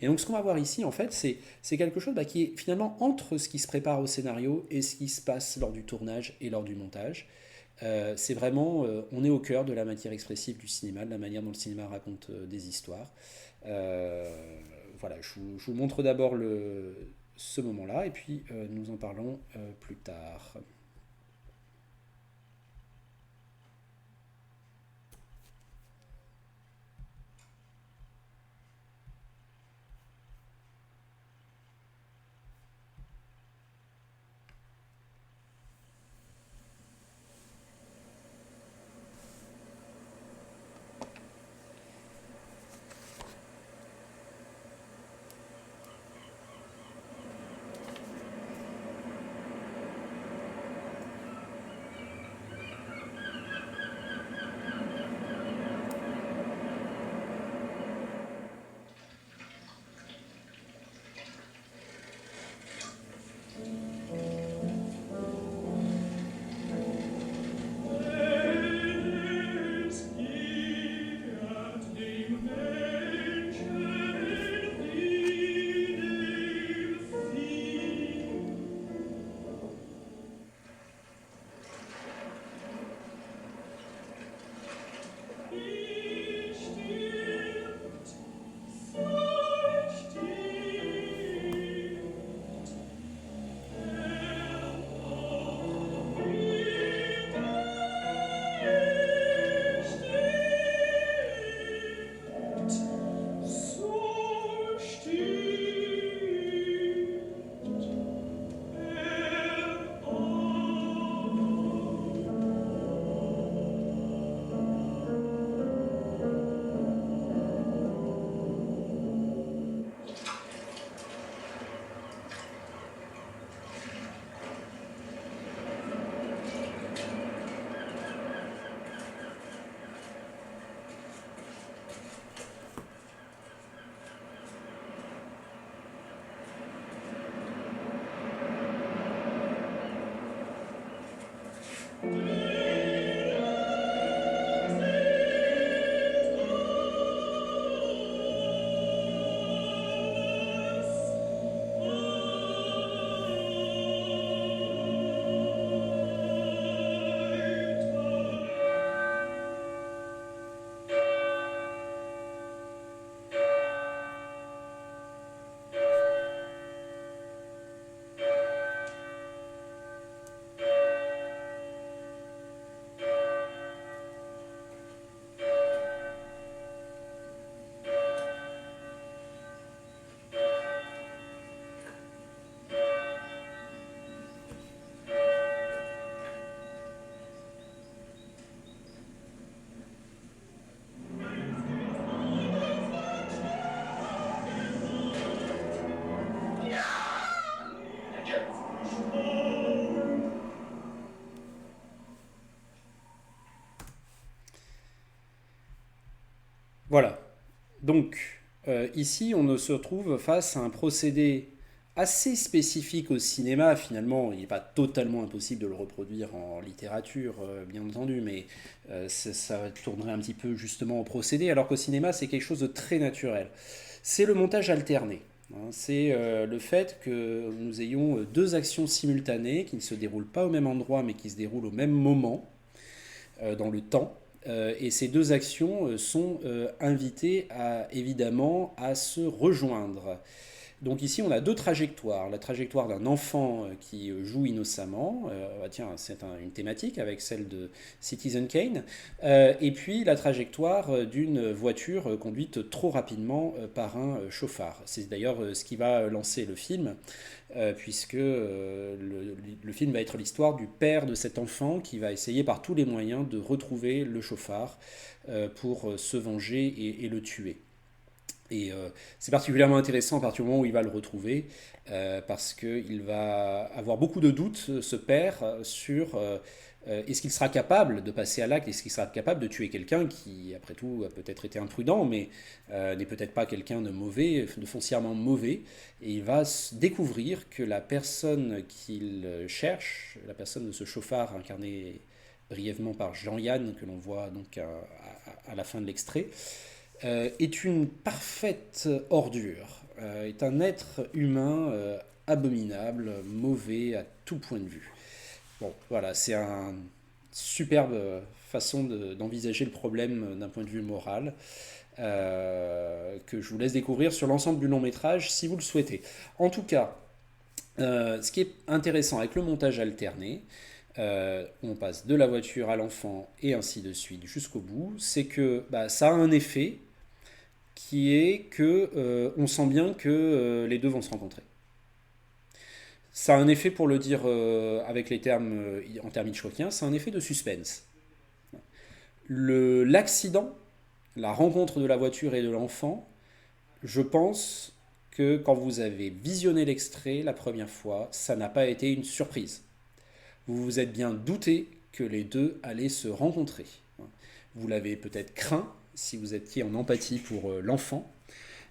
Et donc ce qu'on va voir ici, en fait, c'est quelque chose qui est finalement entre ce qui se prépare au scénario et ce qui se passe lors du tournage et lors du montage. C'est vraiment, on est au cœur de la matière expressive du cinéma, de la manière dont le cinéma raconte des histoires. Voilà, je vous montre d'abord ce moment-là, et puis nous en parlons plus tard. Voilà. Donc, ici, on se retrouve face à un procédé assez spécifique au cinéma. Finalement, il n'est pas totalement impossible de le reproduire en littérature, bien entendu, mais ça tournerait un petit peu justement au procédé, alors qu'au cinéma, c'est quelque chose de très naturel. C'est le montage alterné. Hein. C'est le fait que nous ayons deux actions simultanées qui ne se déroulent pas au même endroit, mais qui se déroulent au même moment dans le temps. Et ces deux actions sont invitées évidemment à se rejoindre. Donc ici, on a deux trajectoires. La trajectoire d'un enfant qui joue innocemment, tiens, c'est une thématique avec celle de Citizen Kane, et puis la trajectoire d'une voiture conduite trop rapidement par un chauffard. C'est d'ailleurs ce qui va lancer le film, puisque le film va être l'histoire du père de cet enfant qui va essayer par tous les moyens de retrouver le chauffard pour se venger et le tuer. Et c'est particulièrement intéressant à partir du moment où il va le retrouver, parce qu'il va avoir beaucoup de doutes, ce père, sur est-ce qu'il sera capable de passer à l'acte, est-ce qu'il sera capable de tuer quelqu'un qui, après tout, a peut-être été imprudent, mais n'est peut-être pas quelqu'un de mauvais, de foncièrement mauvais. Et il va découvrir que la personne qu'il cherche, la personne de ce chauffard incarné brièvement par Jean-Yann, que l'on voit donc à la fin de l'extrait, est une parfaite ordure, est un être humain abominable, mauvais à tout point de vue. Bon, voilà, superbe façon d'envisager le problème d'un point de vue moral, que je vous laisse découvrir sur l'ensemble du long métrage si vous le souhaitez. En tout cas, ce qui est intéressant avec le montage alterné, on passe de la voiture à l'enfant et ainsi de suite jusqu'au bout, c'est que ça a un effet qui est que on sent bien que les deux vont se rencontrer. Ça a un effet, pour le dire avec les termes en termes hitchcockiens, c'est un effet de suspense. L'accident, la rencontre de la voiture et de l'enfant, je pense que quand vous avez visionné l'extrait la première fois, ça n'a pas été une surprise. Vous vous êtes bien douté que les deux allaient se rencontrer. Vous l'avez peut-être craint si vous étiez en empathie pour l'enfant,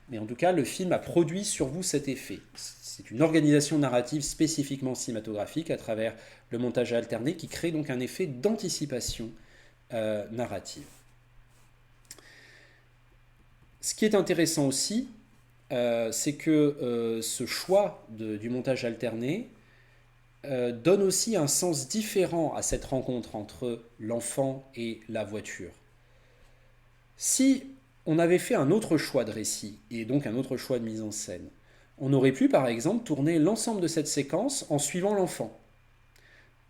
mais en tout cas, le film a produit sur vous cet effet. C'est une organisation narrative spécifiquement cinématographique à travers le montage alterné qui crée donc un effet d'anticipation narrative. Ce qui est intéressant aussi, c'est que ce choix du montage alterné donne aussi un sens différent à cette rencontre entre l'enfant et la voiture. Si on avait fait un autre choix de récit, et donc un autre choix de mise en scène, on aurait pu par exemple tourner l'ensemble de cette séquence en suivant l'enfant.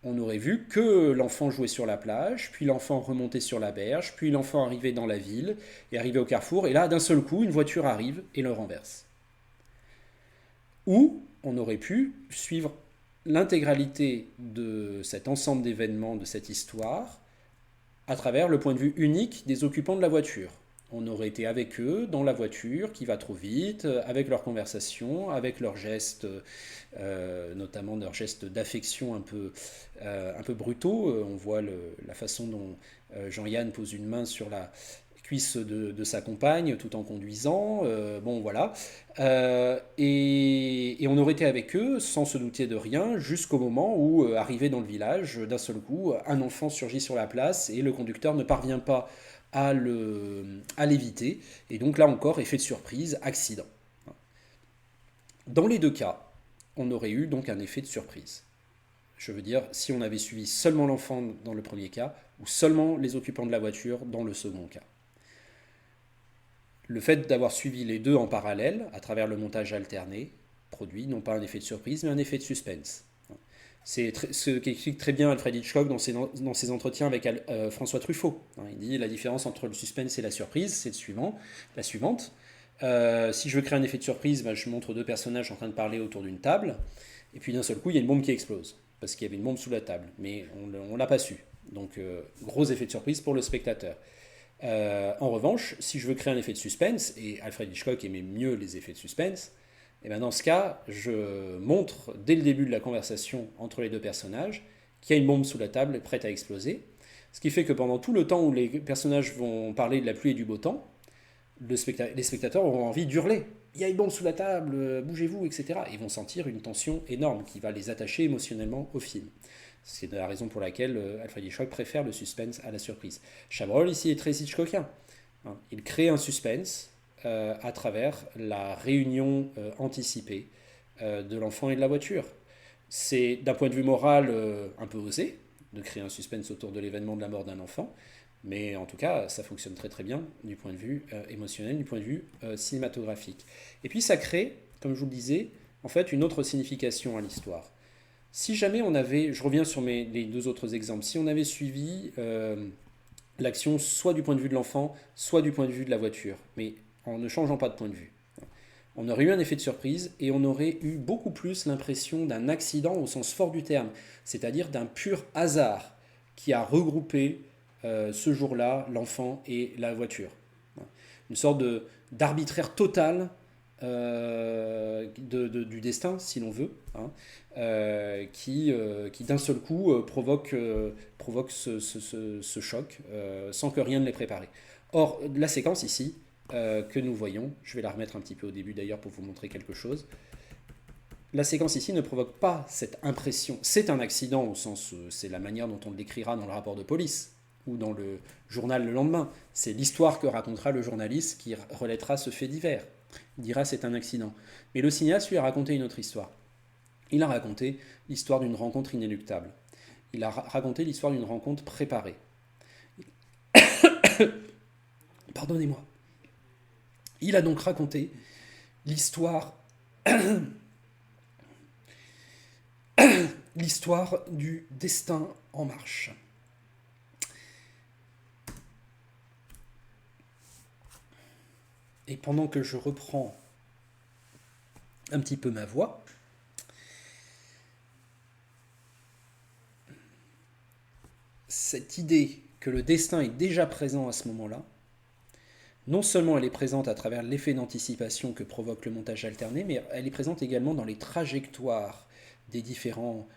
On aurait vu que l'enfant jouait sur la plage, puis l'enfant remontait sur la berge, puis l'enfant arrivait dans la ville, et arrivait au carrefour, et là d'un seul coup une voiture arrive et le renverse. Ou on aurait pu suivre l'intégralité de cet ensemble d'événements, de cette histoire, à travers le point de vue unique des occupants de la voiture. On aurait été avec eux dans la voiture qui va trop vite, avec leurs conversations, avec leurs gestes, notamment leurs gestes d'affection un peu brutaux. On voit la façon dont Jean-Yann pose une main sur la cuisse de sa compagne tout en conduisant. Bon voilà. Et on aurait été avec eux sans se douter de rien jusqu'au moment où, arrivé dans le village, d'un seul coup, un enfant surgit sur la place et le conducteur ne parvient pas à l'éviter. Et donc là encore, effet de surprise, accident. Dans les deux cas, on aurait eu donc un effet de surprise. Je veux dire, si on avait suivi seulement l'enfant dans le premier cas, ou seulement les occupants de la voiture dans le second cas. Le fait d'avoir suivi les deux en parallèle, à travers le montage alterné, produit non pas un effet de surprise, mais un effet de suspense. C'est ce qu'explique très bien Alfred Hitchcock dans ses entretiens avec François Truffaut. Il dit la différence entre le suspense et la surprise, c'est la suivante. Si je veux créer un effet de surprise, je montre deux personnages en train de parler autour d'une table, et puis d'un seul coup, il y a une bombe qui explose, parce qu'il y avait une bombe sous la table, mais on ne l'a pas su. Donc, gros effet de surprise pour le spectateur. En revanche, si je veux créer un effet de suspense, et Alfred Hitchcock aimait mieux les effets de suspense, et bien dans ce cas, je montre dès le début de la conversation entre les deux personnages qu'il y a une bombe sous la table prête à exploser, ce qui fait que pendant tout le temps où les personnages vont parler de la pluie et du beau temps, les spectateurs auront envie d'hurler. Il y a une bombe sous la table, bougez-vous, etc. Ils vont sentir une tension énorme qui va les attacher émotionnellement au film. C'est la raison pour laquelle Alfred Hitchcock préfère le suspense à la surprise. Chabrol ici est très Hitchcockien. Il crée un suspense à travers la réunion anticipée de l'enfant et de la voiture. C'est d'un point de vue moral un peu osé de créer un suspense autour de l'événement de la mort d'un enfant, mais en tout cas ça fonctionne très très bien du point de vue émotionnel, du point de vue cinématographique. Et puis ça crée, comme je vous le disais, en fait une autre signification à l'histoire. Si jamais on avait, je reviens sur les deux autres exemples, si on avait suivi l'action soit du point de vue de l'enfant, soit du point de vue de la voiture, mais en ne changeant pas de point de vue, on aurait eu un effet de surprise et on aurait eu beaucoup plus l'impression d'un accident au sens fort du terme, c'est-à-dire d'un pur hasard qui a regroupé ce jour-là l'enfant et la voiture. Une sorte d'arbitraire total du destin, si l'on veut, qui d'un seul coup provoque ce choc sans que rien ne l'ait préparé. Or, la séquence ici, que nous voyons, je vais la remettre un petit peu au début d'ailleurs pour vous montrer quelque chose, la séquence ici ne provoque pas cette impression. C'est un accident au sens, c'est la manière dont on le décrira dans le rapport de police ou dans le journal le lendemain. C'est l'histoire que racontera le journaliste qui relaitera ce fait divers. Il dira c'est un accident. Mais le cinéaste lui a raconté une autre histoire. Il a raconté l'histoire d'une rencontre inéluctable. il a raconté l'histoire d'une rencontre préparée. Pardonnez-moi. Il a donc raconté l'histoire l'histoire du destin en marche. Et pendant que je reprends un petit peu ma voix, cette idée que le destin est déjà présent à ce moment-là, non seulement elle est présente à travers l'effet d'anticipation que provoque le montage alterné, mais elle est présente également dans les trajectoires des différents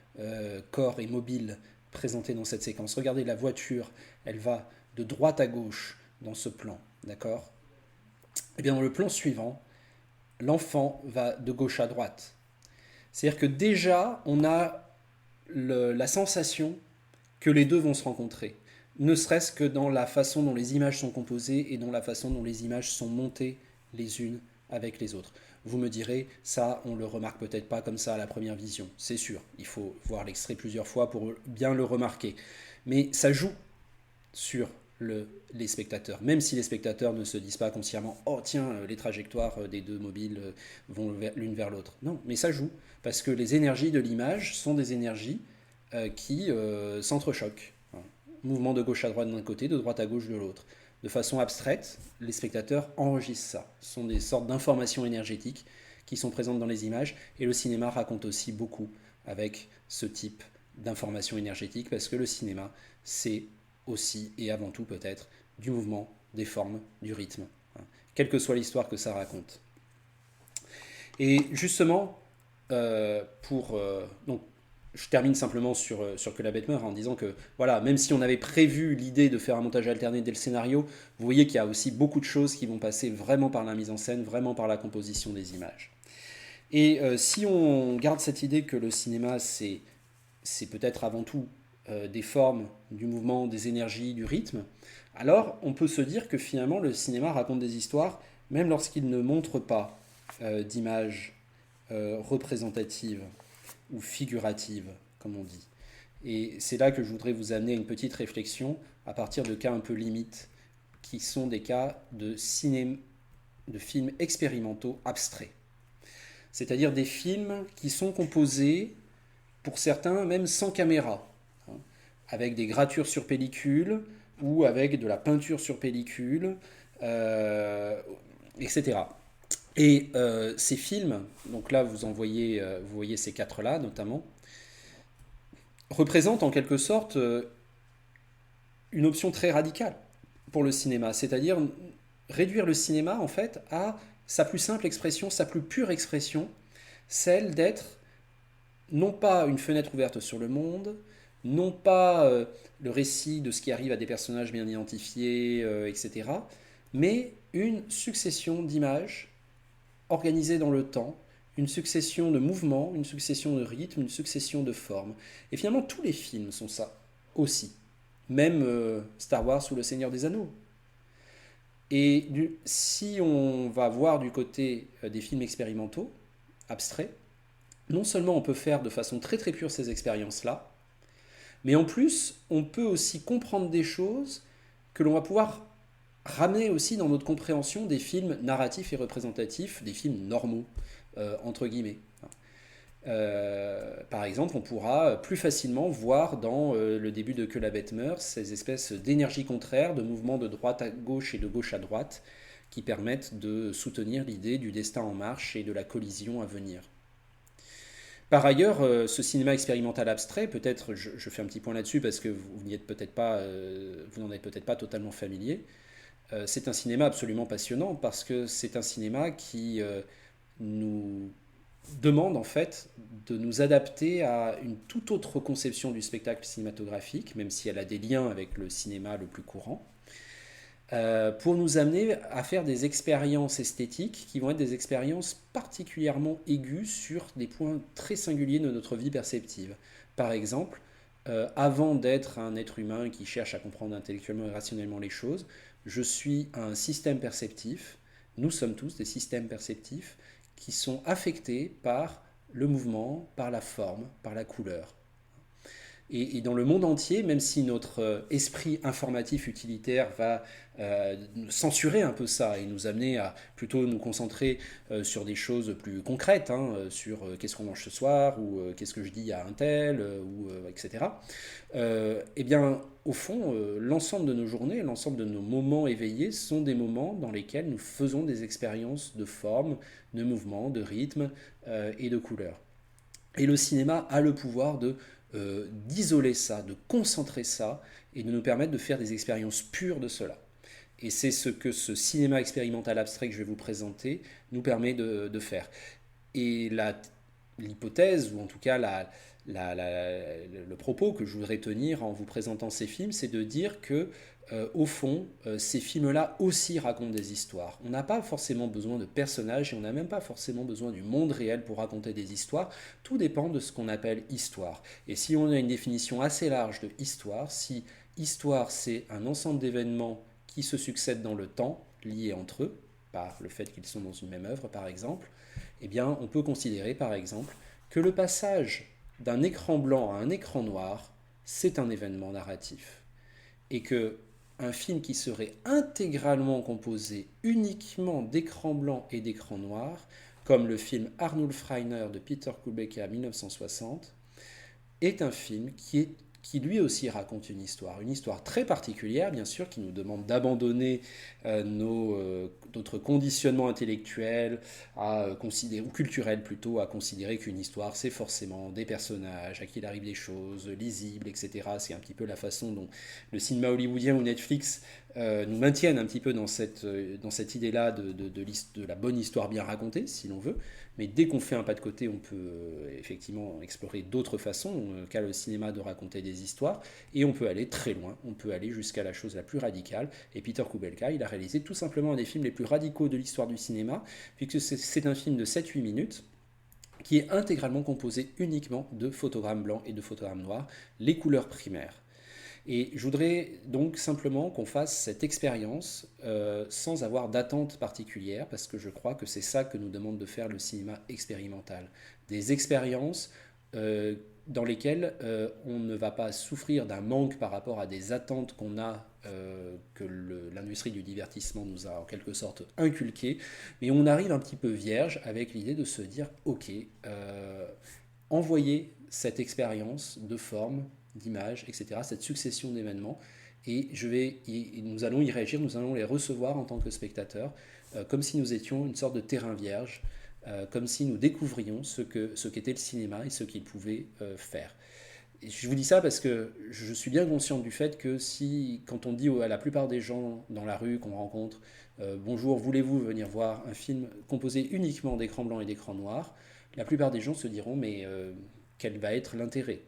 corps et mobiles présentés dans cette séquence. Regardez, la voiture, elle va de droite à gauche dans ce plan, d'accord ? Et bien dans le plan suivant, l'enfant va de gauche à droite. C'est-à-dire que déjà, on a la sensation que les deux vont se rencontrer, ne serait-ce que dans la façon dont les images sont composées et dans la façon dont les images sont montées les unes avec les autres. Vous me direz, ça, on ne le remarque peut-être pas comme ça à la première vision, c'est sûr. Il faut voir l'extrait plusieurs fois pour bien le remarquer. Mais ça joue sur les spectateurs, même si les spectateurs ne se disent pas consciemment « Oh tiens, les trajectoires des deux mobiles vont l'une vers l'autre ». Non, mais ça joue, parce que les énergies de l'image sont des énergies qui s'entrechoquent. Mouvement de gauche à droite d'un côté, de droite à gauche de l'autre. De façon abstraite, les spectateurs enregistrent ça. Ce sont des sortes d'informations énergétiques qui sont présentes dans les images, et le cinéma raconte aussi beaucoup avec ce type d'informations énergétiques, parce que le cinéma, c'est aussi et avant tout peut-être du mouvement, des formes, du rythme, quelle que soit l'histoire que ça raconte. Et justement, donc, je termine simplement sur Que la bête meurt en disant que, voilà, même si on avait prévu l'idée de faire un montage alterné dès le scénario, vous voyez qu'il y a aussi beaucoup de choses qui vont passer vraiment par la mise en scène, vraiment par la composition des images. Et si on garde cette idée que le cinéma, c'est peut-être avant tout des formes, du mouvement, des énergies, du rythme, alors on peut se dire que finalement le cinéma raconte des histoires, même lorsqu'il ne montre pas d'images représentatives ou figurative, comme on dit. Et c'est là que je voudrais vous amener à une petite réflexion à partir de cas un peu limites, qui sont des cas de films expérimentaux abstraits. C'est-à-dire des films qui sont composés, pour certains, même sans caméra, avec des gratures sur pellicule, ou avec de la peinture sur pellicule, etc. Et ces films, donc là vous voyez ces quatre-là notamment, représentent en quelque sorte une option très radicale pour le cinéma, c'est-à-dire réduire le cinéma en fait à sa plus simple expression, sa plus pure expression, celle d'être non pas une fenêtre ouverte sur le monde, non pas le récit de ce qui arrive à des personnages bien identifiés, etc., mais une succession d'images organisée dans le temps, une succession de mouvements, une succession de rythmes, une succession de formes. Et finalement, tous les films sont ça aussi. Même Star Wars ou Le Seigneur des Anneaux. Et si on va voir du côté des films expérimentaux, abstraits, non seulement on peut faire de façon très très pure ces expériences-là, mais en plus, on peut aussi comprendre des choses que l'on va pouvoir ramener aussi dans notre compréhension des films narratifs et représentatifs, des films normaux, entre guillemets. Par exemple, on pourra plus facilement voir dans le début de Que la bête meurt ces espèces d'énergies contraires, de mouvements de droite à gauche et de gauche à droite, qui permettent de soutenir l'idée du destin en marche et de la collision à venir. Par ailleurs, ce cinéma expérimental abstrait, peut-être, je fais un petit point là-dessus parce que vous n'en êtes peut-être pas totalement familier, c'est un cinéma absolument passionnant parce que c'est un cinéma qui nous demande en fait de nous adapter à une toute autre conception du spectacle cinématographique, même si elle a des liens avec le cinéma le plus courant, pour nous amener à faire des expériences esthétiques qui vont être des expériences particulièrement aiguës sur des points très singuliers de notre vie perceptive. Par exemple, avant d'être un être humain qui cherche à comprendre intellectuellement et rationnellement les choses, je suis un système perceptif, nous sommes tous des systèmes perceptifs qui sont affectés par le mouvement, par la forme, par la couleur. Et dans le monde entier, même si notre esprit informatif utilitaire va censurer un peu ça et nous amener à plutôt nous concentrer sur des choses plus concrètes, hein, sur qu'est-ce qu'on mange ce soir, ou qu'est-ce que je dis à un tel, etc. Eh bien, au fond, l'ensemble de nos journées, l'ensemble de nos moments éveillés sont des moments dans lesquels nous faisons des expériences de forme, de mouvement, de rythme et de couleur. Et le cinéma a le pouvoir d'isoler ça, de concentrer ça et de nous permettre de faire des expériences pures de cela. Et c'est ce que ce cinéma expérimental abstrait que je vais vous présenter nous permet de faire. Et l'hypothèse, ou en tout cas le propos que je voudrais tenir en vous présentant ces films, c'est de dire que, au fond, ces films-là aussi racontent des histoires. On n'a pas forcément besoin de personnages et on n'a même pas forcément besoin du monde réel pour raconter des histoires. Tout dépend de ce qu'on appelle histoire. Et si on a une définition assez large de histoire, si histoire c'est un ensemble d'événements qui se succèdent dans le temps, liés entre eux, par le fait qu'ils sont dans une même œuvre par exemple, eh bien on peut considérer par exemple que le passage d'un écran blanc à un écran noir, c'est un événement narratif. Et que un film qui serait intégralement composé uniquement d'écran blanc et d'écran noir, comme le film Arnulf Rainer de Peter Kubeľka 1960, est un film qui lui aussi raconte une histoire très particulière, bien sûr, qui nous demande d'abandonner notre conditionnement intellectuel ou culturel plutôt, à considérer qu'une histoire, c'est forcément des personnages, à qui il arrive des choses lisibles, etc. C'est un petit peu la façon dont le cinéma hollywoodien ou Netflix nous maintiennent un petit peu dans cette idée-là de la bonne histoire bien racontée, si l'on veut. Mais dès qu'on fait un pas de côté, on peut effectivement explorer d'autres façons qu'a le cinéma de raconter des histoires, et on peut aller très loin, on peut aller jusqu'à la chose la plus radicale. Et Peter Kubeľka, il a réalisé tout simplement un des films les plus radicaux de l'histoire du cinéma, puisque c'est un film de 7-8 minutes, qui est intégralement composé uniquement de photogrammes blancs et de photogrammes noirs, les couleurs primaires. Et je voudrais donc simplement qu'on fasse cette expérience sans avoir d'attente particulière, parce que je crois que c'est ça que nous demande de faire le cinéma expérimental. Des expériences dans lesquelles on ne va pas souffrir d'un manque par rapport à des attentes qu'on a, que l'industrie du divertissement nous a en quelque sorte inculquées, mais on arrive un petit peu vierge avec l'idée de se dire, ok, envoyez cette expérience de forme, d'images, etc., cette succession d'événements, et nous allons y réagir, nous allons les recevoir en tant que spectateurs, comme si nous étions une sorte de terrain vierge, comme si nous découvrions ce qu'était le cinéma et ce qu'il pouvait faire. Et je vous dis ça parce que je suis bien conscient du fait que quand on dit à la plupart des gens dans la rue qu'on rencontre, bonjour, voulez-vous venir voir un film composé uniquement d'écran blanc et d'écran noir, la plupart des gens se diront, mais quel va être l'intérêt ?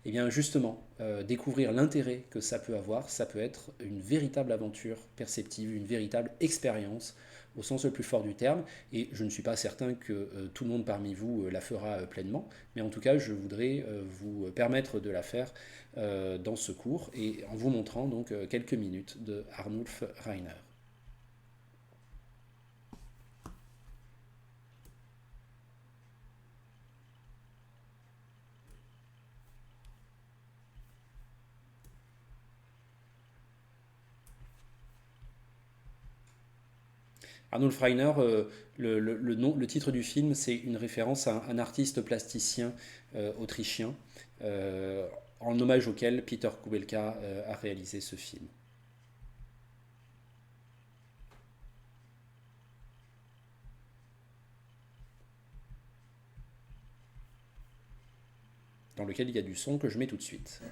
Eh bien justement, découvrir l'intérêt que ça peut avoir, ça peut être une véritable aventure perceptive, une véritable expérience au sens le plus fort du terme, et je ne suis pas certain que tout le monde parmi vous la fera pleinement, mais en tout cas je voudrais vous permettre de la faire dans ce cours, et en vous montrant donc quelques minutes de Arnulf Rainer. Arnulf Rainer, le titre du film, c'est une référence à un artiste plasticien autrichien, en hommage auquel Peter Kubeľka a réalisé ce film. Dans lequel il y a du son que je mets tout de suite.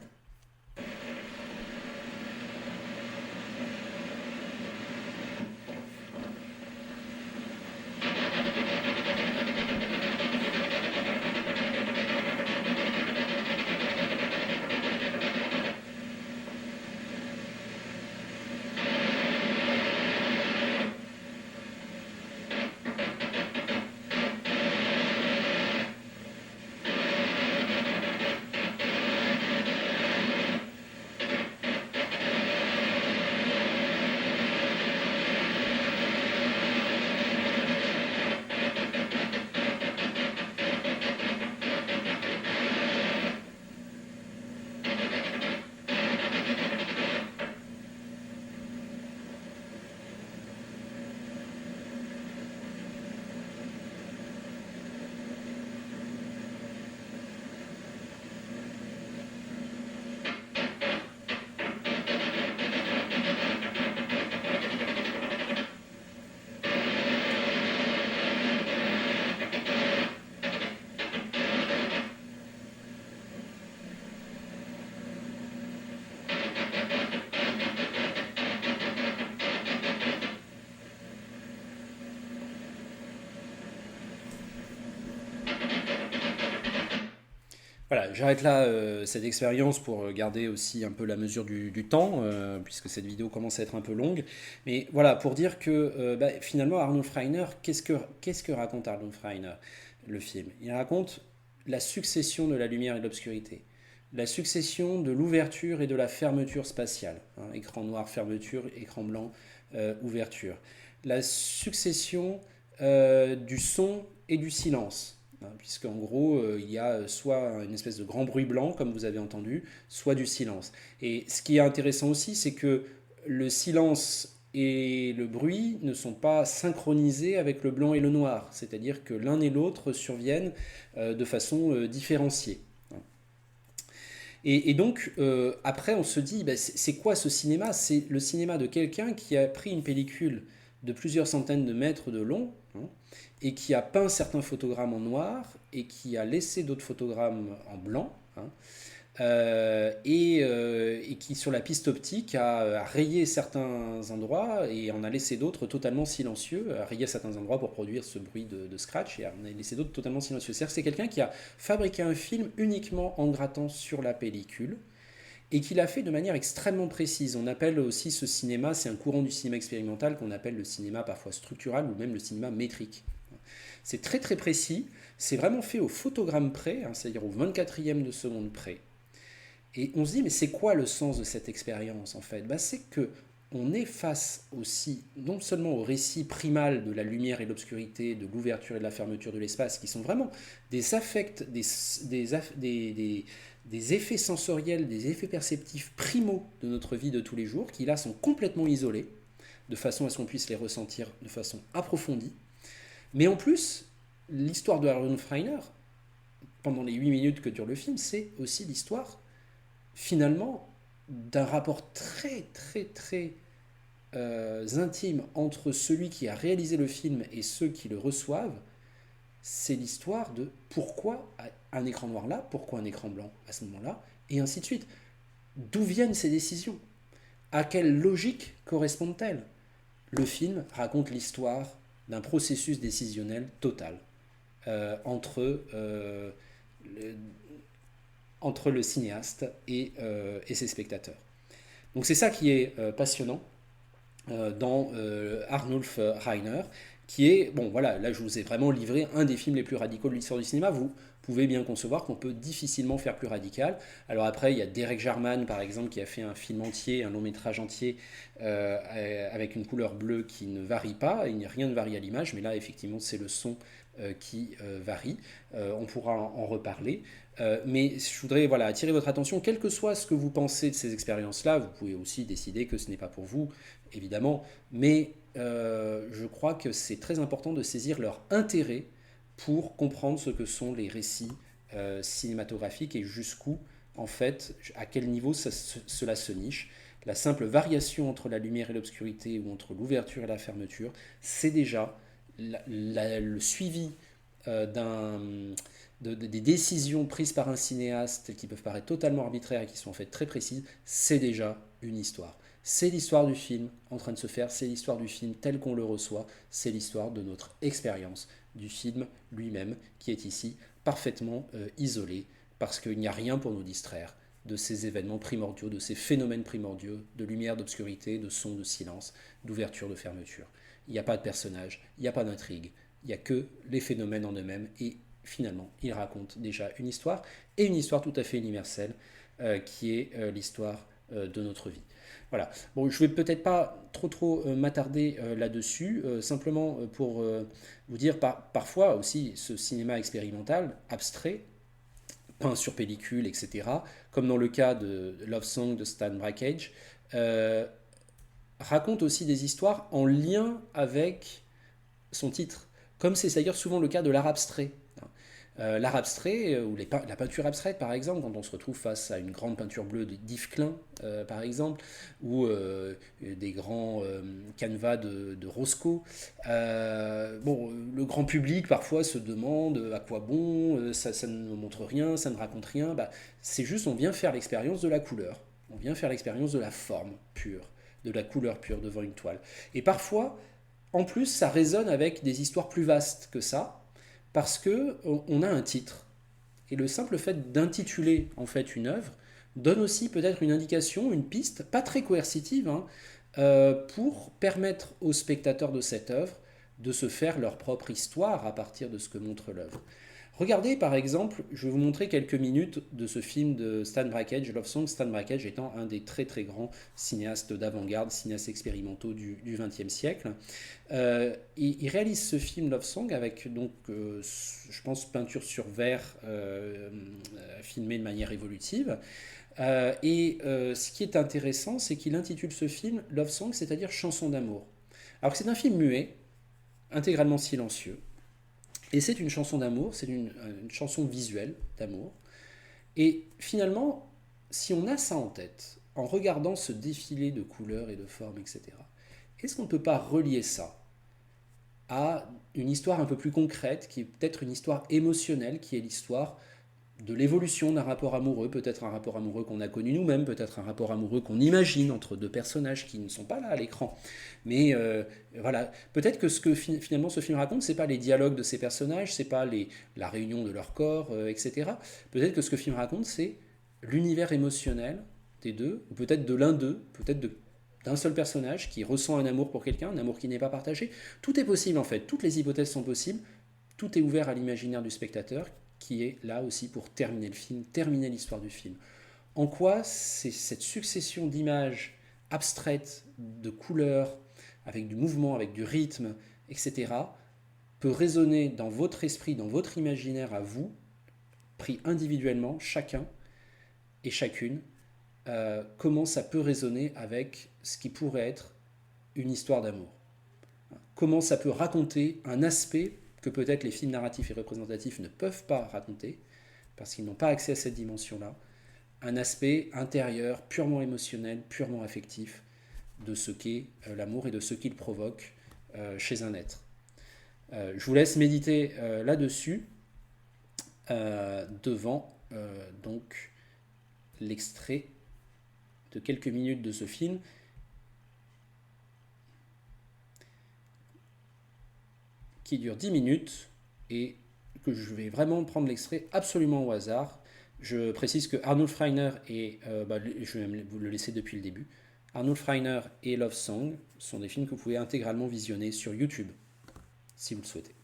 Voilà, j'arrête là cette expérience pour garder aussi un peu la mesure du temps, puisque cette vidéo commence à être un peu longue. Mais voilà, pour dire que finalement, Arnulf Rainer, qu'est-ce que raconte Arnulf Rainer, le film? Il raconte la succession de la lumière et de l'obscurité, la succession de l'ouverture et de la fermeture spatiale. Hein, écran noir, fermeture, écran blanc, ouverture. La succession du son et du silence. Hein, puisqu'en gros, il y a soit une espèce de grand bruit blanc, comme vous avez entendu, soit du silence. Et ce qui est intéressant aussi, c'est que le silence et le bruit ne sont pas synchronisés avec le blanc et le noir, c'est-à-dire que l'un et l'autre surviennent de façon différenciée. Et donc, après, on se dit, c'est quoi ce cinéma? C'est le cinéma de quelqu'un qui a pris une pellicule de plusieurs centaines de mètres de long, hein, et qui a peint certains photogrammes en noir et qui a laissé d'autres photogrammes en blanc, hein, et qui sur la piste optique a rayé certains endroits et en a laissé d'autres totalement silencieux, a rayé certains endroits pour produire ce bruit de scratch et en a laissé d'autres totalement silencieux. C'est-à-dire que c'est quelqu'un qui a fabriqué un film uniquement en grattant sur la pellicule et qui l'a fait de manière extrêmement précise. On appelle aussi ce cinéma, c'est un courant du cinéma expérimental qu'on appelle le cinéma parfois structural ou même le cinéma métrique. C'est très très précis, c'est vraiment fait au photogramme près, hein, c'est-à-dire au 24e de seconde près. Et on se dit, mais c'est quoi le sens de cette expérience en fait? C'est que on est face aussi, non seulement au récit primal de la lumière et de l'obscurité, de l'ouverture et de la fermeture de l'espace, qui sont vraiment des affects, des effets sensoriels, des effets perceptifs primaux de notre vie de tous les jours, qui là sont complètement isolés, de façon à ce qu'on puisse les ressentir de façon approfondie. Mais en plus, l'histoire de Arnulf Rainer, pendant les 8 minutes que dure le film, c'est aussi l'histoire, finalement, d'un rapport très, très, très intime entre celui qui a réalisé le film et ceux qui le reçoivent. C'est l'histoire de pourquoi un écran noir là, pourquoi un écran blanc à ce moment-là, et ainsi de suite. D'où viennent ces décisions? À quelle logique correspondent-elles? Le film raconte l'histoire d'un processus décisionnel total entre le cinéaste et ses spectateurs. Donc c'est ça qui est passionnant dans Arnulf Rainer, qui est, bon voilà, là je vous ai vraiment livré un des films les plus radicaux de l'histoire du cinéma. Vous pouvez bien concevoir qu'on peut difficilement faire plus radical. Alors après, il y a Derek Jarman par exemple qui a fait un film entier, un long métrage entier avec une couleur bleue qui ne varie pas, rien ne varie à l'image, mais là effectivement c'est le son qui varie. On pourra en reparler. Mais je voudrais attirer votre attention, quel que soit ce que vous pensez de ces expériences-là, vous pouvez aussi décider que ce n'est pas pour vous, évidemment, mais je crois que c'est très important de saisir leur intérêt pour comprendre ce que sont les récits cinématographiques et jusqu'où, en fait, à quel niveau cela se niche. La simple variation entre la lumière et l'obscurité ou entre l'ouverture et la fermeture, c'est déjà le suivi des décisions prises par un cinéaste qui peuvent paraître totalement arbitraires et qui sont en fait très précises, c'est déjà une histoire. C'est l'histoire du film en train de se faire, c'est l'histoire du film tel qu'on le reçoit, c'est l'histoire de notre expérience du film lui-même qui est ici parfaitement isolé parce qu'il n'y a rien pour nous distraire de ces événements primordiaux, de ces phénomènes primordiaux, de lumière, d'obscurité, de son, de silence, d'ouverture, de fermeture. Il n'y a pas de personnage, il n'y a pas d'intrigue, il n'y a que les phénomènes en eux-mêmes et finalement, il raconte déjà une histoire, et une histoire tout à fait universelle, qui est l'histoire de notre vie. Voilà. Bon, je ne vais peut-être pas trop m'attarder là-dessus, simplement pour vous dire parfois aussi ce cinéma expérimental, abstrait, peint sur pellicule, etc., comme dans le cas de Love Song de Stan Brakhage, raconte aussi des histoires en lien avec son titre, comme c'est d'ailleurs souvent le cas de l'art abstrait. L'art abstrait, ou la peinture abstraite par exemple, quand on se retrouve face à une grande peinture bleue d'Yves Klein par exemple, ou des grands canevas de Roscoe, le grand public parfois se demande à quoi bon, ça ne montre rien, ça ne raconte rien. C'est juste, on vient faire l'expérience de la couleur, on vient faire l'expérience de la forme pure, de la couleur pure devant une toile. Et parfois, en plus, ça résonne avec des histoires plus vastes que ça, parce qu'on a un titre. Et le simple fait d'intituler en fait une œuvre donne aussi peut-être une indication, une piste, pas très coercitive, hein, pour permettre aux spectateurs de cette œuvre de se faire leur propre histoire à partir de ce que montre l'œuvre. Regardez par exemple, je vais vous montrer quelques minutes de ce film de Stan Brakhage, Love Song, Stan Brakhage étant un des très très grands cinéastes d'avant-garde, cinéastes expérimentaux du XXe siècle. Il réalise ce film Love Song avec donc, je pense, peinture sur verre filmée de manière évolutive. Ce qui est intéressant, c'est qu'il intitule ce film Love Song, c'est-à-dire chanson d'amour. Alors que c'est un film muet, intégralement silencieux, et c'est une chanson d'amour, c'est une chanson visuelle d'amour. Et finalement, si on a ça en tête, en regardant ce défilé de couleurs et de formes, etc., est-ce qu'on ne peut pas relier ça à une histoire un peu plus concrète, qui est peut-être une histoire émotionnelle, qui est l'histoire de l'évolution d'un rapport amoureux, peut-être un rapport amoureux qu'on a connu nous-mêmes, peut-être un rapport amoureux qu'on imagine entre deux personnages qui ne sont pas là à l'écran. Mais voilà, peut-être que ce que finalement ce film raconte, c'est pas les dialogues de ces personnages, c'est pas la réunion de leur corps, etc. Peut-être que ce que le film raconte, c'est l'univers émotionnel des deux, ou peut-être de l'un d'eux, peut-être d'un seul personnage qui ressent un amour pour quelqu'un, un amour qui n'est pas partagé. Tout est possible en fait, toutes les hypothèses sont possibles, tout est ouvert à l'imaginaire du spectateur, qui est là aussi pour terminer le film, terminer l'histoire du film. En quoi c'est cette succession d'images abstraites, de couleurs, avec du mouvement, avec du rythme, etc., peut résonner dans votre esprit, dans votre imaginaire à vous, pris individuellement, chacun et chacune, comment ça peut résonner avec ce qui pourrait être une histoire d'amour. Comment ça peut raconter un aspect que peut-être les films narratifs et représentatifs ne peuvent pas raconter, parce qu'ils n'ont pas accès à cette dimension-là, un aspect intérieur, purement émotionnel, purement affectif, de ce qu'est l'amour et de ce qu'il provoque chez un être. Je vous laisse méditer là-dessus, devant donc l'extrait de quelques minutes de ce film, qui dure 10 minutes et que je vais vraiment prendre l'extrait absolument au hasard. Je précise que Arnold Freiner et je vais vous le laisser depuis le début. Arnold Freiner et Love Song sont des films que vous pouvez intégralement visionner sur YouTube, si vous le souhaitez.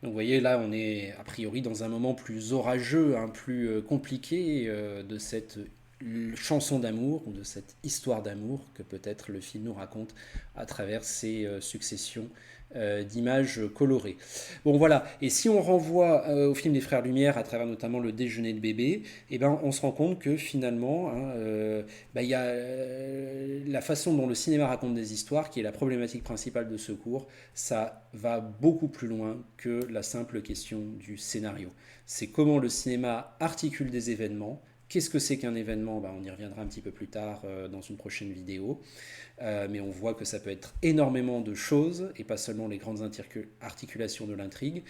Donc vous voyez, là, on est a priori dans un moment plus orageux, hein, plus compliqué de cette chanson d'amour, ou de cette histoire d'amour que peut-être le film nous raconte à travers ces successions d'images colorées. Bon voilà, et si on renvoie au film des Frères Lumière à travers notamment le déjeuner de bébé, eh ben, on se rend compte que finalement, hein, y a la façon dont le cinéma raconte des histoires, qui est la problématique principale de ce cours, ça va beaucoup plus loin que la simple question du scénario. C'est comment le cinéma articule des événements. Qu'est-ce que c'est qu'un événement? On y reviendra un petit peu plus tard dans une prochaine vidéo. Mais on voit que ça peut être énormément de choses et pas seulement les grandes articulations de l'intrigue.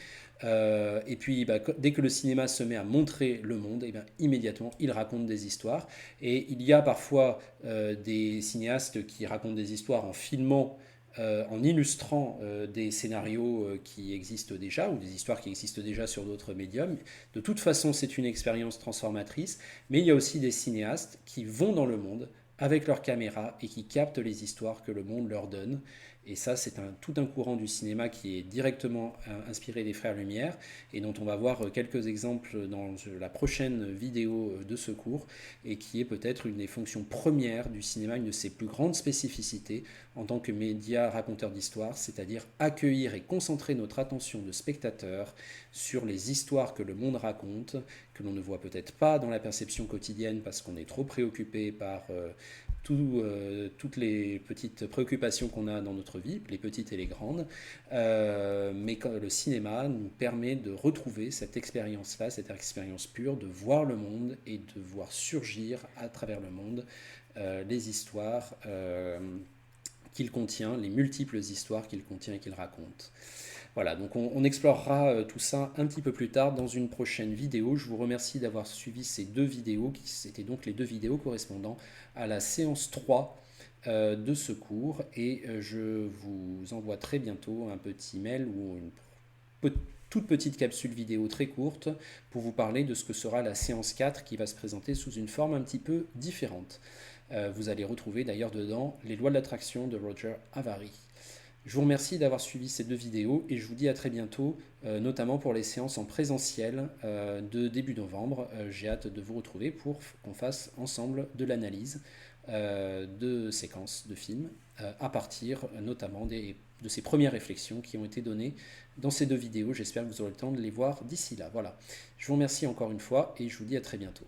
Et puis, dès que le cinéma se met à montrer le monde, immédiatement, il raconte des histoires. Et il y a parfois des cinéastes qui racontent des histoires en filmant en illustrant des scénarios qui existent déjà ou des histoires qui existent déjà sur d'autres médiums. De toute façon, c'est une expérience transformatrice, mais il y a aussi des cinéastes qui vont dans le monde avec leur caméra et qui captent les histoires que le monde leur donne. Et ça, c'est tout un courant du cinéma qui est directement inspiré des Frères Lumière et dont on va voir quelques exemples dans la prochaine vidéo de ce cours et qui est peut-être une des fonctions premières du cinéma, une de ses plus grandes spécificités en tant que média raconteur d'histoire, c'est-à-dire accueillir et concentrer notre attention de spectateur sur les histoires que le monde raconte, que l'on ne voit peut-être pas dans la perception quotidienne parce qu'on est trop préoccupé par toutes les petites préoccupations qu'on a dans notre vie, les petites et les grandes, mais quand le cinéma nous permet de retrouver cette expérience-là, cette expérience pure, de voir le monde et de voir surgir à travers le monde les histoires qu'il contient, les multiples histoires qu'il contient et qu'il raconte. Voilà, donc on explorera tout ça un petit peu plus tard dans une prochaine vidéo. Je vous remercie d'avoir suivi ces 2 vidéos, qui étaient donc les 2 vidéos correspondant à la séance 3 de ce cours. Et je vous envoie très bientôt un petit mail ou une toute petite capsule vidéo très courte pour vous parler de ce que sera la séance 4 qui va se présenter sous une forme un petit peu différente. Vous allez retrouver d'ailleurs dedans les lois de l'attraction de Roger Avary. Je vous remercie d'avoir suivi ces 2 vidéos et je vous dis à très bientôt, notamment pour les séances en présentiel de début novembre. J'ai hâte de vous retrouver pour qu'on fasse ensemble de l'analyse de séquences de films à partir notamment de ces premières réflexions qui ont été données dans ces 2 vidéos. J'espère que vous aurez le temps de les voir d'ici là. Voilà. Je vous remercie encore une fois et je vous dis à très bientôt.